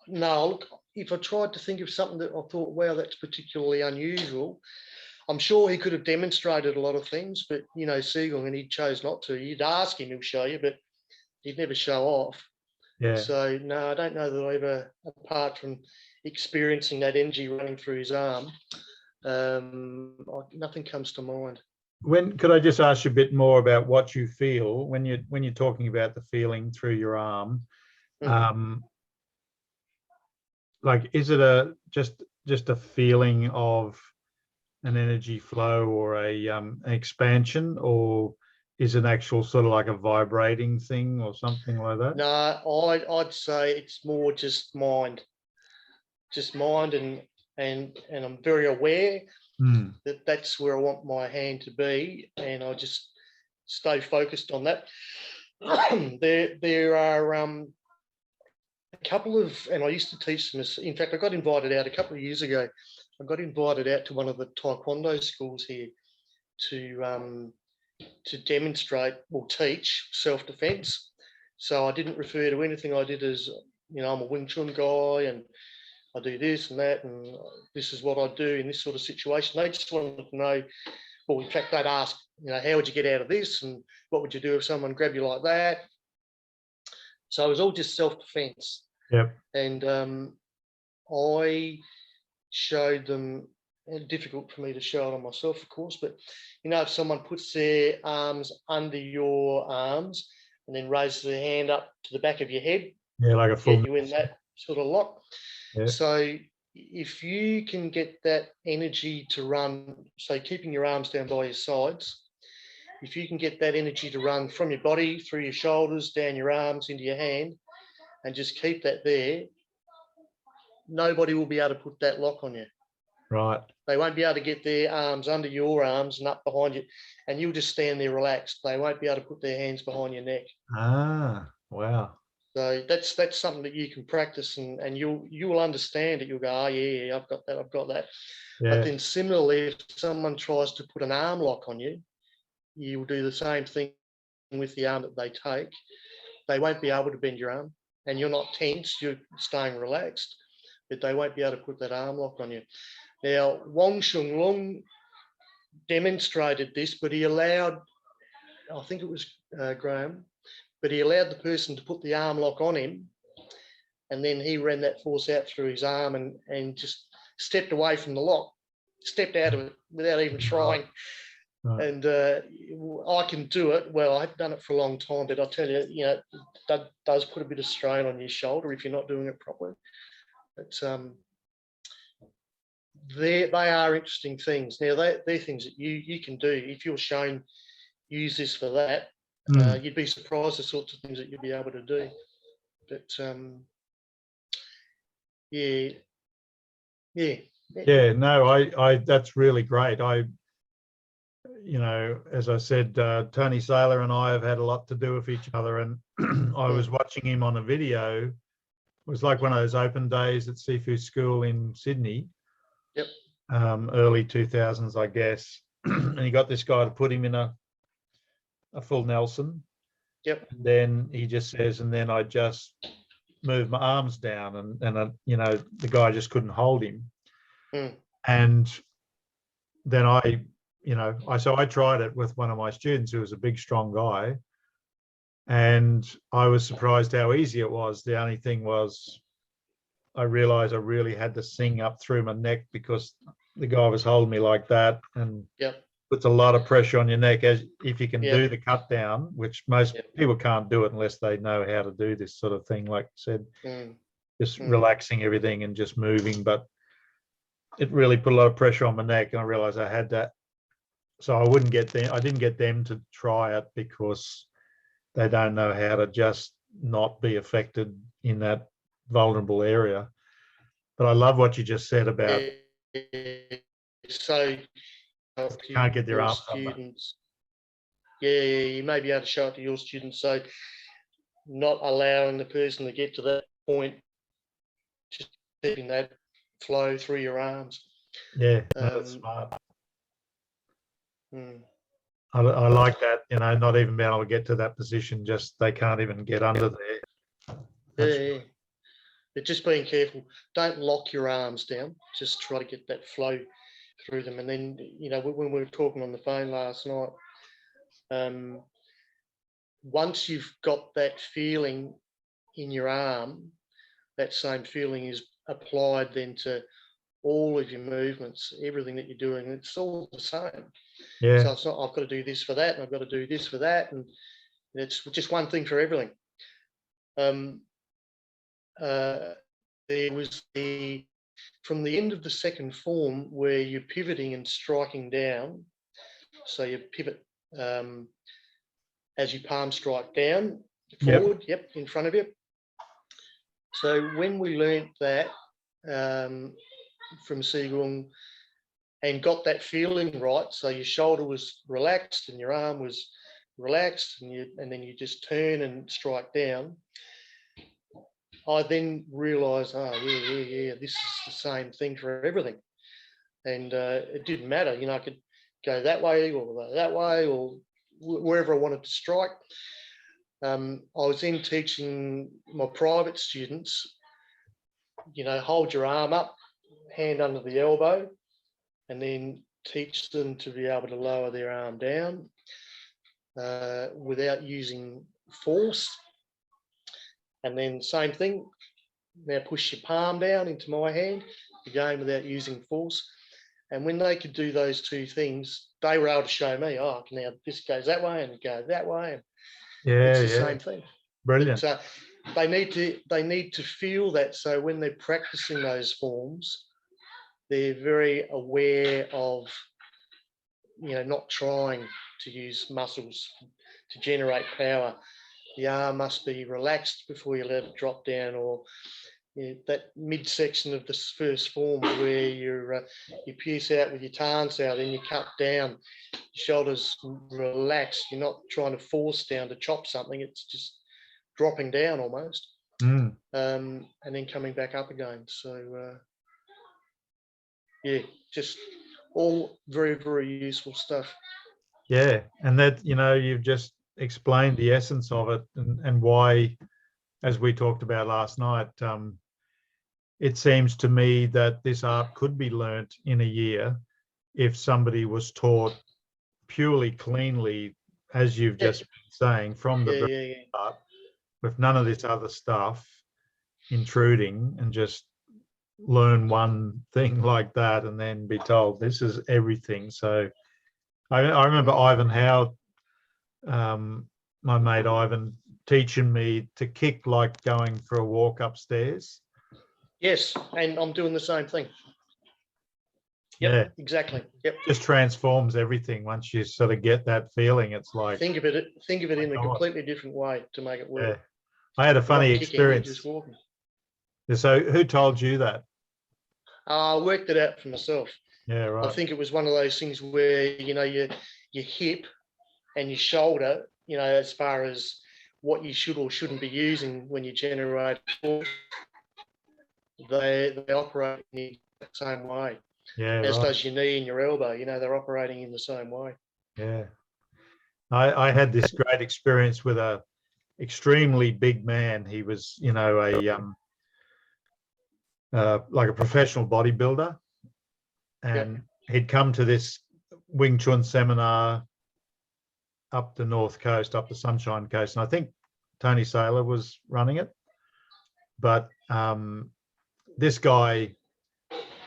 no, look, if I tried to think of something that I thought, wow, that's particularly unusual, I'm sure he could have demonstrated a lot of things, but, Sigung, and he chose not to. You'd ask him, he'll show you, but he'd never show off. Yeah. So, no, I don't know that I ever, apart from experiencing that energy running through his arm, nothing comes to mind. Could I just ask you a bit more about what you feel when you're talking about the feeling through your arm? Like, is it just a feeling of an energy flow or an expansion, or is it actual sort of like a vibrating thing or something like that? No, I'd say it's more just mind, and I'm very aware that that's where I want my hand to be, and I just stay focused on that. There are a couple of, and I used to teach them. In fact, I got invited out a couple of years ago. I got invited out to one of the Taekwondo schools here to demonstrate or teach self-defense. So I didn't refer to anything I did as, I'm a Wing Chun guy and I do this and that, and this is what I do in this sort of situation. They just wanted to know, well, in fact, they'd ask, how would you get out of this? And what would you do if someone grabbed you like that? So it was all just self-defense. Yep. And I showed them, and difficult for me to show it on myself, of course, but if someone puts their arms under your arms and then raises their hand up to the back of your head, Yeah, like a full. you in that sort of lock. Yeah. So if you can get that energy to run, so keeping your arms down by your sides, if you can get that energy to run from your body, through your shoulders, down your arms, into your hand, and just keep that there, nobody will be able to put that lock on you. Right. They won't be able to get their arms under your arms and up behind you, and you'll just stand there relaxed. They won't be able to put their hands behind your neck. Ah, wow. So that's something that you can practice, and you will understand it. You'll go, oh yeah, I've got that. Yeah. But then similarly, if someone tries to put an arm lock on you, you will do the same thing with the arm that they take. They won't be able to bend your arm, and you're not tense, you're staying relaxed, but they won't be able to put that arm lock on you. Now, Wong Sheung Leung demonstrated this, but he allowed, I think it was Graham, but he allowed the person to put the arm lock on him, and then he ran that force out through his arm and just stepped away from the lock, stepped out of it without even trying. Right. And I can do it. Well, I've done it for a long time, but I tell you, that does put a bit of strain on your shoulder if you're not doing it properly. But they are interesting things. Now, they're things that you can do. If you're shown use this for that, you'd be surprised the sorts of things that you'd be able to do. But yeah. No, I that's really great. As I said, Tony Saylor and I have had a lot to do with each other, and I was watching him on a video. It was like one of those open days at Sifu School in Sydney. Yep. Early 2000s, I guess. And he got this guy to put him in a full Nelson. Yep. And then he just says, and then I just moved my arms down, and the guy just couldn't hold him. And then I tried it with one of my students who was a big, strong guy, and I was surprised how easy it was. The only thing was I realized I really had to sing up through my neck because the guy was holding me like that, and puts a lot of pressure on your neck as if you can do the cut down, which most people can't do it unless they know how to do this sort of thing, like I said, just relaxing everything and just moving. But it really put a lot of pressure on my neck, and I realized I had that. So I didn't get them to try it because they don't know how to just not be affected in that vulnerable area. But I love what you just said about so you can't get their arms students. You may be able to show it to your students. So not allowing the person to get to that point, just keeping that flow through your arms. Yeah, that's smart. I like that, not even being able to get to that position, just they can't even get under there. But just being careful, don't lock your arms down, just try to get that flow through them. And then, when we were talking on the phone last night, once you've got that feeling in your arm, that same feeling is applied then to all of your movements, everything that you're doing. It's all the same. Yeah. So it's not, I've got to do this for that, and I've got to do this for that, and it's just one thing for everything. There was from the end of the second form where you're pivoting and striking down. So you pivot as you palm strike down, forward, in front of you. So when we learnt that from Sigung and got that feeling right, so your shoulder was relaxed and your arm was relaxed, and then you just turn and strike down, I then realised, this is the same thing for everything. And it didn't matter, I could go that way or that way or wherever I wanted to strike. I was then teaching my private students, hold your arm up, hand under the elbow, and then teach them to be able to lower their arm down without using force. And then same thing, now push your palm down into my hand, the game without using force. And when they could do those two things, they were able to show me, oh, now this goes that way and it goes that way. And Yeah, it's the same thing. Brilliant. But, they need to feel that. So when they're practicing those forms, they're very aware of, not trying to use muscles to generate power. The arm must be relaxed before you let it drop down, or that midsection of this first form where you pierce out with your tarns out, then you cut down, your shoulders relaxed. You're not trying to force down to chop something. It's just dropping down almost, and then coming back up again. So just all very, very useful stuff. Yeah, and that, you've just explained the essence of it, and why, as we talked about last night, it seems to me that this art could be learnt in a year if somebody was taught purely cleanly, as you've just been saying, from the art, with none of this other stuff intruding, and just learn one thing like that and then be told this is everything. So I remember Ivan Howe, my mate Ivan, teaching me to kick like going for a walk upstairs. Yes, and I'm doing the same thing. Yeah, exactly. Yep, just transforms everything once you sort of get that feeling. It's like, think of it in a completely different way to make it work. Yeah. I had a funny experience. Just walking. So who told you that? I worked it out for myself. Yeah, right. I think it was one of those things where your hip and your shoulder, as far as what you should or shouldn't be using when you generate force, they operate in the same way. Yeah, as right. does your knee and your elbow. They're operating in the same way. Yeah. I had this great experience with a extremely big man. He was, like a professional bodybuilder, and he'd come to this Wing Chun seminar up the North Coast, up the Sunshine Coast, and I think Tony Saylor was running it. But this guy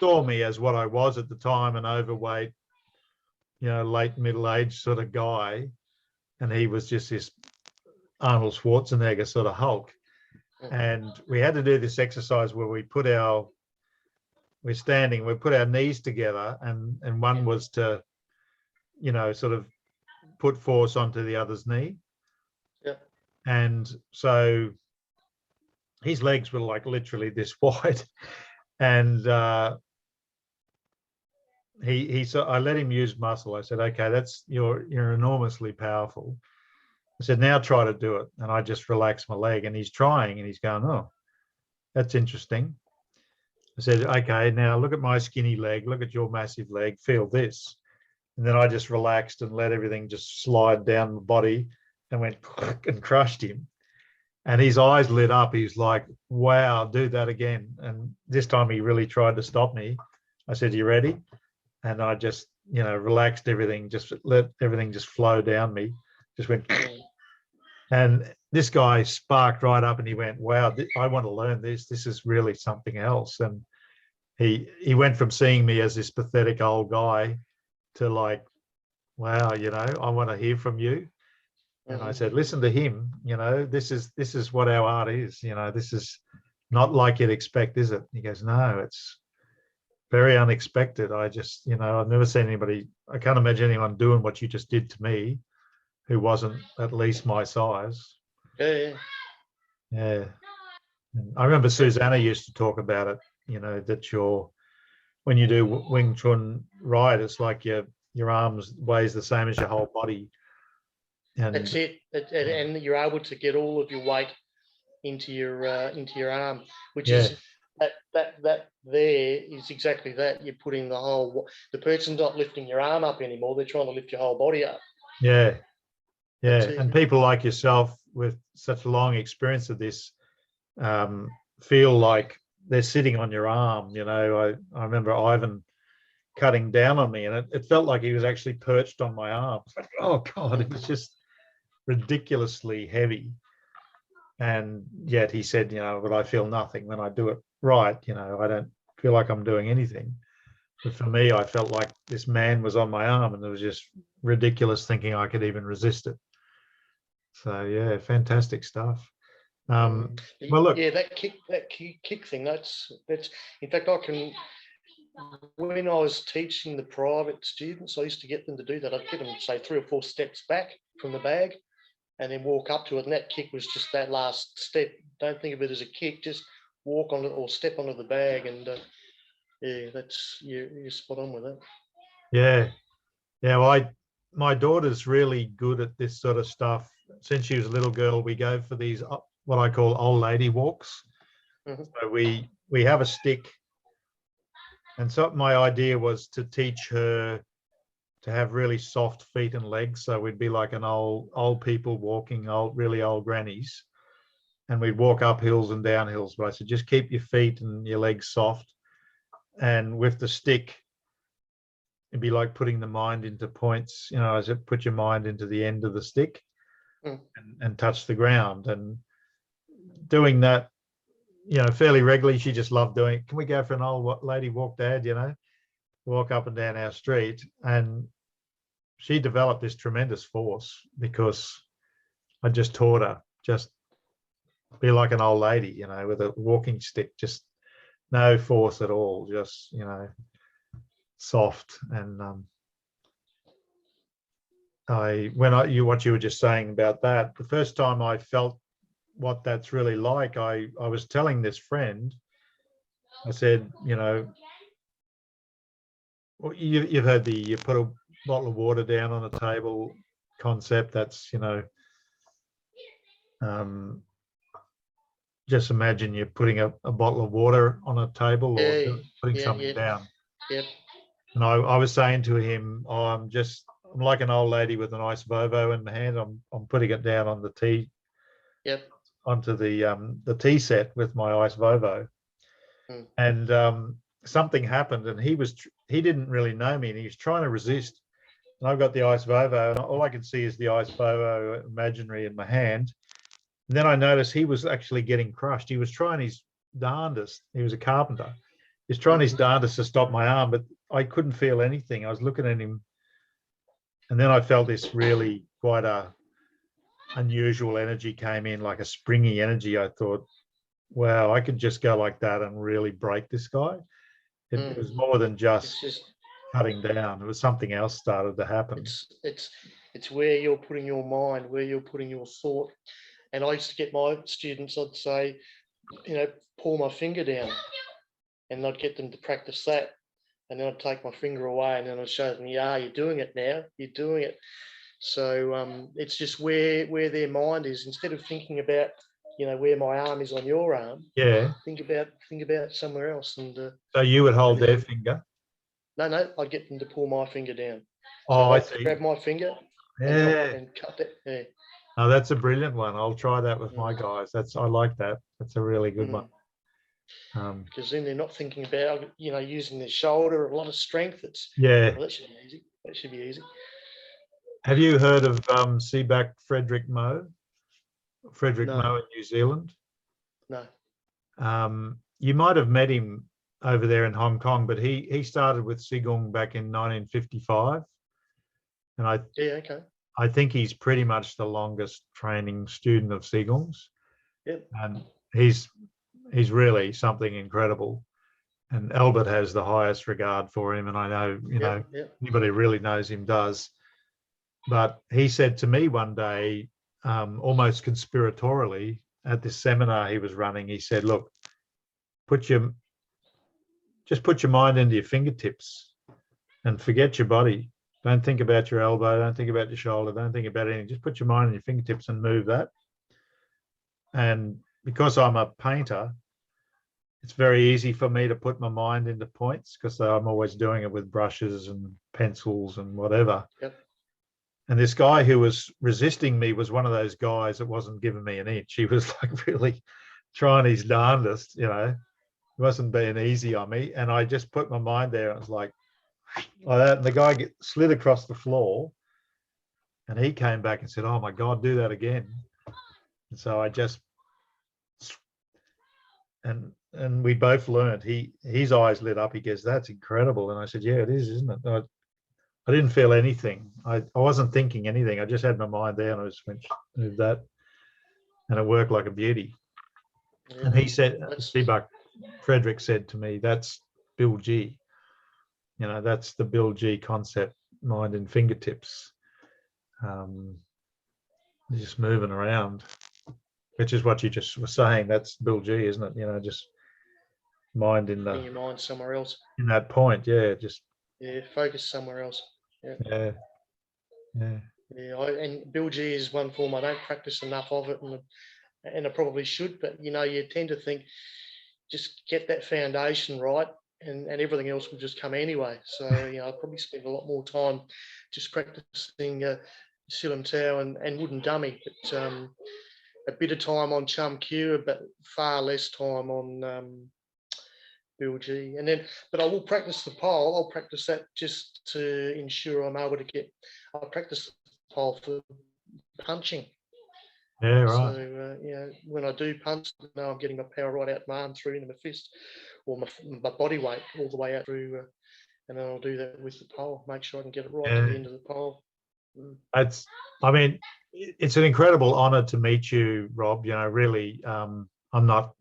saw me as what I was at the time, an overweight, late middle-aged sort of guy, and he was just this Arnold Schwarzenegger sort of Hulk. And we had to do this exercise where we put our knees together, and one was to, sort of put force onto the other's knee. Yeah. And so his legs were like literally this wide, and I let him use muscle. I said, okay, you're enormously powerful. I said, now try to do it. And I just relaxed my leg, and he's trying, and he's going, oh, that's interesting. I said, okay, now look at my skinny leg, look at your massive leg, feel this. And then I just relaxed and let everything just slide down the body, and went and crushed him. And his eyes lit up. He was like, wow, do that again. And this time he really tried to stop me. I said, you ready? And I just, relaxed everything, just let everything just flow down me. Just went. And this guy sparked right up, and he went, wow, I want to learn this. This is really something else. And he went from seeing me as this pathetic old guy to like, wow, I want to hear from you. And I said, listen to him, this is what our art is. This is not like you'd expect, is it? He goes, no, it's very unexpected. I just, I've never seen anybody, I can't imagine anyone doing what you just did to me who wasn't at least my size. Yeah. And I remember Susanna used to talk about it, that when you do Wing Chun right, it's like your arms weighs the same as your whole body. And that's it. And you're able to get all of your weight into your arm, which is that there is exactly that. You're putting the person's not lifting your arm up anymore. They're trying to lift your whole body up. Yeah. And people like yourself with such a long experience of this feel like they're sitting on your arm. I remember Ivan cutting down on me, and it felt like he was actually perched on my arm. It's like, oh God, it was just ridiculously heavy. And yet he said, but I feel nothing when I do it right. I don't feel like I'm doing anything. But for me, I felt like this man was on my arm, and it was just ridiculous thinking I could even resist it. So yeah, fantastic stuff. Well, look, yeah, that kick thing. That's. In fact, I can. When I was teaching the private students, I used to get them to do that. I'd get them, say, 3 or 4 steps back from the bag and then walk up to it. And that kick was just that last step. Don't think of it as a kick, just walk on it or step onto the bag. And yeah, that's, you're spot on with that. yeah, yeah. Well, my daughter's really good at this sort of stuff. Since she was a little girl, we go for these what I call old lady walks. Mm-hmm. So we have a stick, and so my idea was to teach her to have really soft feet and legs. So we'd be like an old people walking, really old grannies, and we'd walk up hills and down hills. But I said, just keep your feet and your legs soft, and with the stick, it'd be like putting the mind into points. You know, as it put your mind into the end of the stick and touch the ground, and doing that, you know, fairly regularly. She just loved doing it. Can we go for an old lady walk, Dad? You know, walk up and down our street. And she developed this tremendous force because I just taught her, just be like an old lady, you know, with a walking stick, just no force at all, just, you know, soft. And what you were just saying about that, the first time I felt what that's really like, I was telling this friend, I said, you know, well, you've heard you put a bottle of water down on a table concept. That's, you know, just imagine you're putting a bottle of water on a table or putting something down. Yep. And I was saying to him, oh, I'm like an old lady with an ice Vovo in my hand. I'm putting it down on the tea, onto the tea set with my ice Vovo. And something happened, and he didn't really know me, and he was trying to resist. And I've got the ice Vovo, and all I can see is the ice Vovo imaginary in my hand. And then I noticed he was actually getting crushed. He was trying his darndest. He was a carpenter. He's trying his darndest to stop my arm, but I couldn't feel anything. I was looking at him, and then I felt this really quite unusual energy came in, like a springy energy. I thought, wow, I could just go like that and really break this guy. It was more than just cutting down. It was something else started to happen. It's where you're putting your mind, where you're putting your thought. And I used to get my students, I'd say, you know, pull my finger down, and I'd get them to practice that. And then I'd take my finger away, and then I'd show them, yeah, you're doing it now. You're doing it. So it's just where their mind is. Instead of thinking about, you know, where my arm is on your arm. Yeah. Think about somewhere else. And so you would hold their finger? No, I'd get them to pull my finger down. Oh, so I see. Grab my finger. Yeah. And cut it. Yeah. Oh, that's a brilliant one. I'll try that with my guys. I like that. That's a really good one. Because then they're not thinking about, you know, using their shoulder, a lot of strength. Well, that should be easy. That should be easy. Have you heard of Seaback Frederick Moe? Frederick Moe in New Zealand? No. You might have met him over there in Hong Kong, but he started with Sigung back in 1955. And I think he's pretty much the longest training student of Sigung's. Yep. And he's really something incredible. And Albert has the highest regard for him, and I know, you know, anybody who really knows him does. But he said to me one day, almost conspiratorially, at this seminar he was running, he said, look, just put your mind into your fingertips and forget your body. Don't think about your elbow, don't think about your shoulder, don't think about anything. Just put your mind in your fingertips and move that. And because I'm a painter, it's very easy for me to put my mind into points because I'm always doing it with brushes and pencils and whatever. Yep. And this guy who was resisting me was one of those guys that wasn't giving me an inch. He was like really trying his darndest, you know. He wasn't being easy on me. And I just put my mind there. And it was like that. And the guy slid across the floor, and he came back and said, oh my God, do that again. And so I just, and and we both learned. His eyes lit up. He goes, "That's incredible." And I said, "Yeah, it is, isn't it?" I didn't feel anything. I wasn't thinking anything. I just had my mind there, and I just went move that, and it worked like a beauty. Yeah, And he said, that's Seabuck Frederick said to me, "That's Bill G. You know, that's the Bill G concept, mind in fingertips, just moving around, which is what you just were saying. That's Bill G, isn't it? You know, just mind in putting your mind somewhere else. in that point. Yeah, just Focus somewhere else. Yeah. yeah, yeah. Yeah, and Bill G is one form I don't practice enough of it, and I probably should, but you know, you tend to think just get that foundation right, and everything else will just come anyway. So you know, I probably spend a lot more time just practicing Silam Tao and Wooden Dummy, but a bit of time on Chum Q, but far less time on Bill G. And then, but I will practice the pole. I'll practice that just to ensure I'm able to get. I'll practice the pole for punching. Yeah, right. So you know, when I do punch, I know I'm getting my power right out my arm through into my fist, or my body weight all the way out through, and then I'll do that with the pole. Make sure I can get it right to the end of the pole. That's, I mean, it's an incredible honor to meet you, Rob. You know, really, I'm not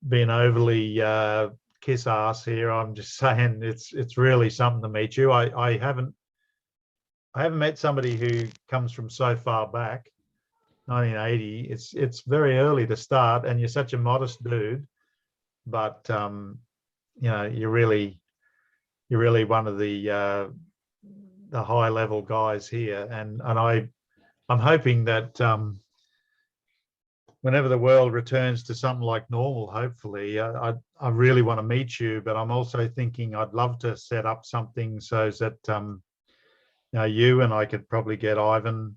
being overly kiss ass here. I'm just saying it's really something to meet you. I haven't met somebody who comes from so far back, 1980. It's very early to start, and you're such a modest dude, but you know, you're really one of the high level guys here, and I'm hoping that whenever the world returns to something like normal, hopefully, I really want to meet you. But I'm also thinking I'd love to set up something so that you know, you and I could probably get Ivan,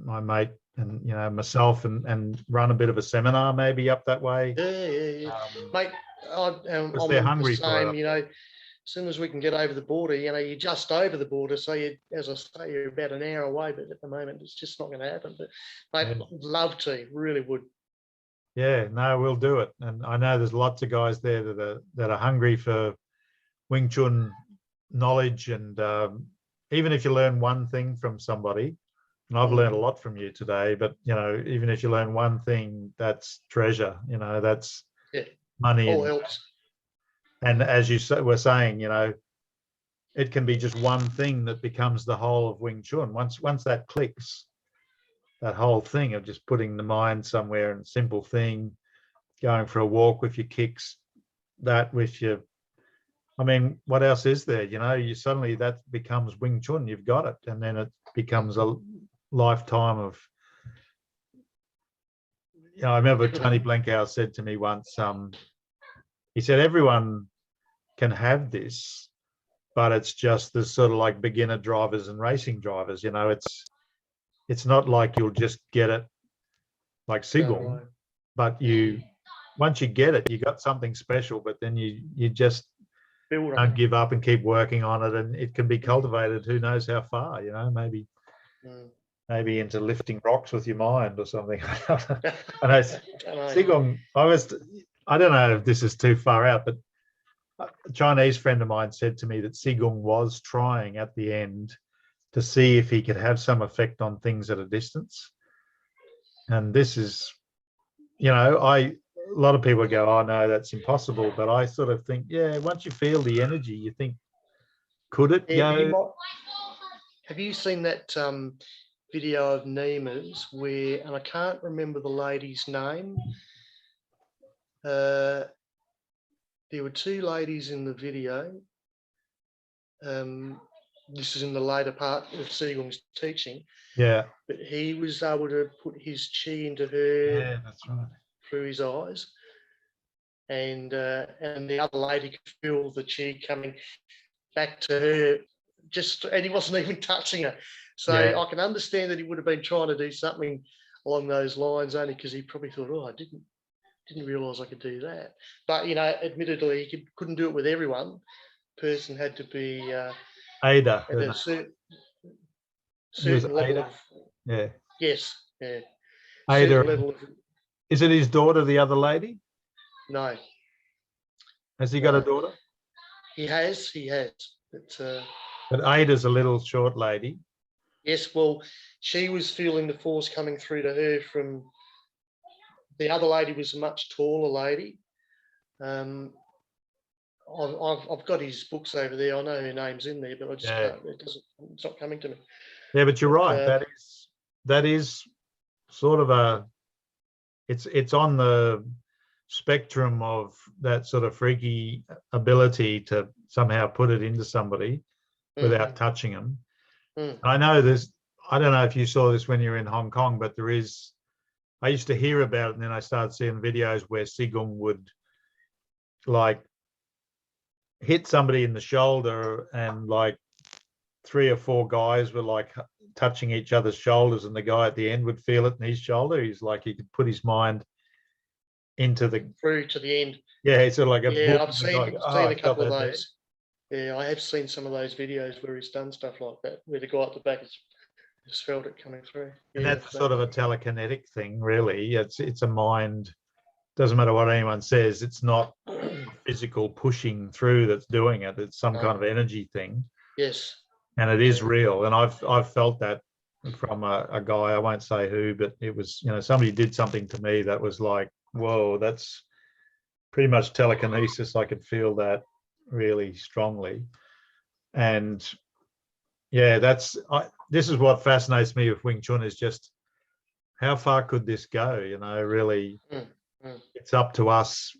my mate, and you know, myself, and run a bit of a seminar maybe up that way. Yeah. Mate, I'm they're hungry the same. for it. You know, as soon as we can get over the border, you know, you're just over the border. So you, as I say, you're about an hour away, but at the moment it's just not going to happen. But mate, Yeah. I'd love to, really would. Yeah, no, we'll do it. And I know there's lots of guys there that are hungry for Wing Chun knowledge, and even if you learn one thing from somebody, and I've learned a lot from you today, but you know, even if you learn one thing, that's treasure. You know, that's money. All helps. And as you were saying, you know, it can be just one thing that becomes the whole of Wing Chun. Once that clicks, that whole thing of just putting the mind somewhere and simple thing, going for a walk with your kicks, that with your, I mean, what else is there? You know, you suddenly that becomes Wing Chun. You've got it, and then it becomes a lifetime of. You know, I remember Tony Blenkow said to me once. He said everyone can have this, but it's just the sort of like beginner drivers and racing drivers. You know, it's not like you'll just get it like Sigung, but once you get it, you got something special. But then you just don't give up and keep working on it, and it can be cultivated. Who knows how far? You know, maybe into lifting rocks with your mind or something. And Sigung, I don't know if this is too far out, but a Chinese friend of mine said to me that Sigung was trying at the end to see if he could have some effect on things at a distance. And this is, you know, a lot of people go, "Oh no, that's impossible." But I sort of think, yeah, once you feel the energy, you think, could it go? Have you seen that video of Neima's where, and I can't remember the lady's name. There were two ladies in the video. This is in the later part of Sigung's teaching. Yeah. But he was able to put his chi into her. Yeah, that's right. Through his eyes. And the other lady could feel the chi coming back to her, and he wasn't even touching her. So I can understand that he would have been trying to do something along those lines, only because he probably thought, "Oh, I didn't realise I could do that." But you know, admittedly, he couldn't do it with everyone. Person had to be Ada. At a certain level of. Yeah. Yes. Yeah. Ada. Level of, is it his daughter, the other lady? No. Has he got a daughter? He has. But Ada's a little short lady. Yes, well, she was feeling the force coming through to her from the other lady was a much taller lady. I've got his books over there. I know her name's in there, but I just can't. It's not coming to me. Yeah, but you're right. That is sort of it's on the spectrum of that sort of freaky ability to somehow put it into somebody without touching them. I know I don't know if you saw this when you were in Hong Kong, but I used to hear about it, and then I started seeing videos where Sigung would like hit somebody in the shoulder, and like 3 or 4 guys were like touching each other's shoulders, and the guy at the end would feel it in his shoulder. He's like, he could put his mind into through to the end. Yeah, it's sort of like I've seen a couple of those. Yeah, I have seen some of those videos where he's done stuff like that, where the guy at the back has just felt it coming through. And that's sort of a telekinetic thing, really. It's a mind. Doesn't matter what anyone says. It's not physical pushing through that's doing it. It's some kind of energy thing. Yes. And it is real. And I've felt that from a guy. I won't say who, but it was, somebody did something to me that was like, whoa, that's pretty much telekinesis. I could feel that really strongly. And yeah, this is what fascinates me with Wing Chun, is just how far could this go? Really, it's up to us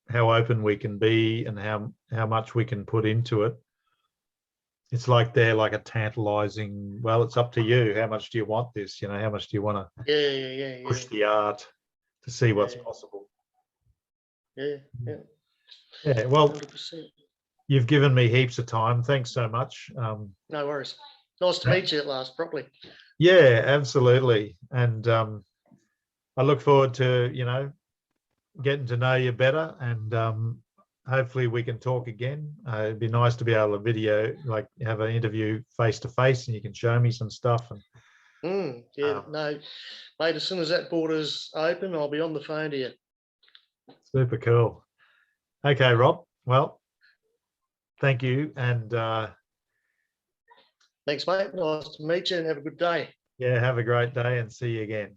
how open we can be, and how much we can put into it. It's like they're like a tantalizing, well, it's up to you. How much do you want this? How much do you want to push the art to see what's possible? Yeah. Well, 100%. You've given me heaps of time. Thanks so much. No worries. Nice to meet you at last, properly. Yeah, absolutely. And I look forward to, getting to know you better, and hopefully we can talk again. It'd be nice to be able to have an interview face to face, and you can show me some stuff. No, mate, as soon as that border's open, I'll be on the phone to you. Super cool. Okay, Rob. Well, thank you. And thanks, mate. Nice to meet you, and have a good day. Yeah, have a great day, and see you again.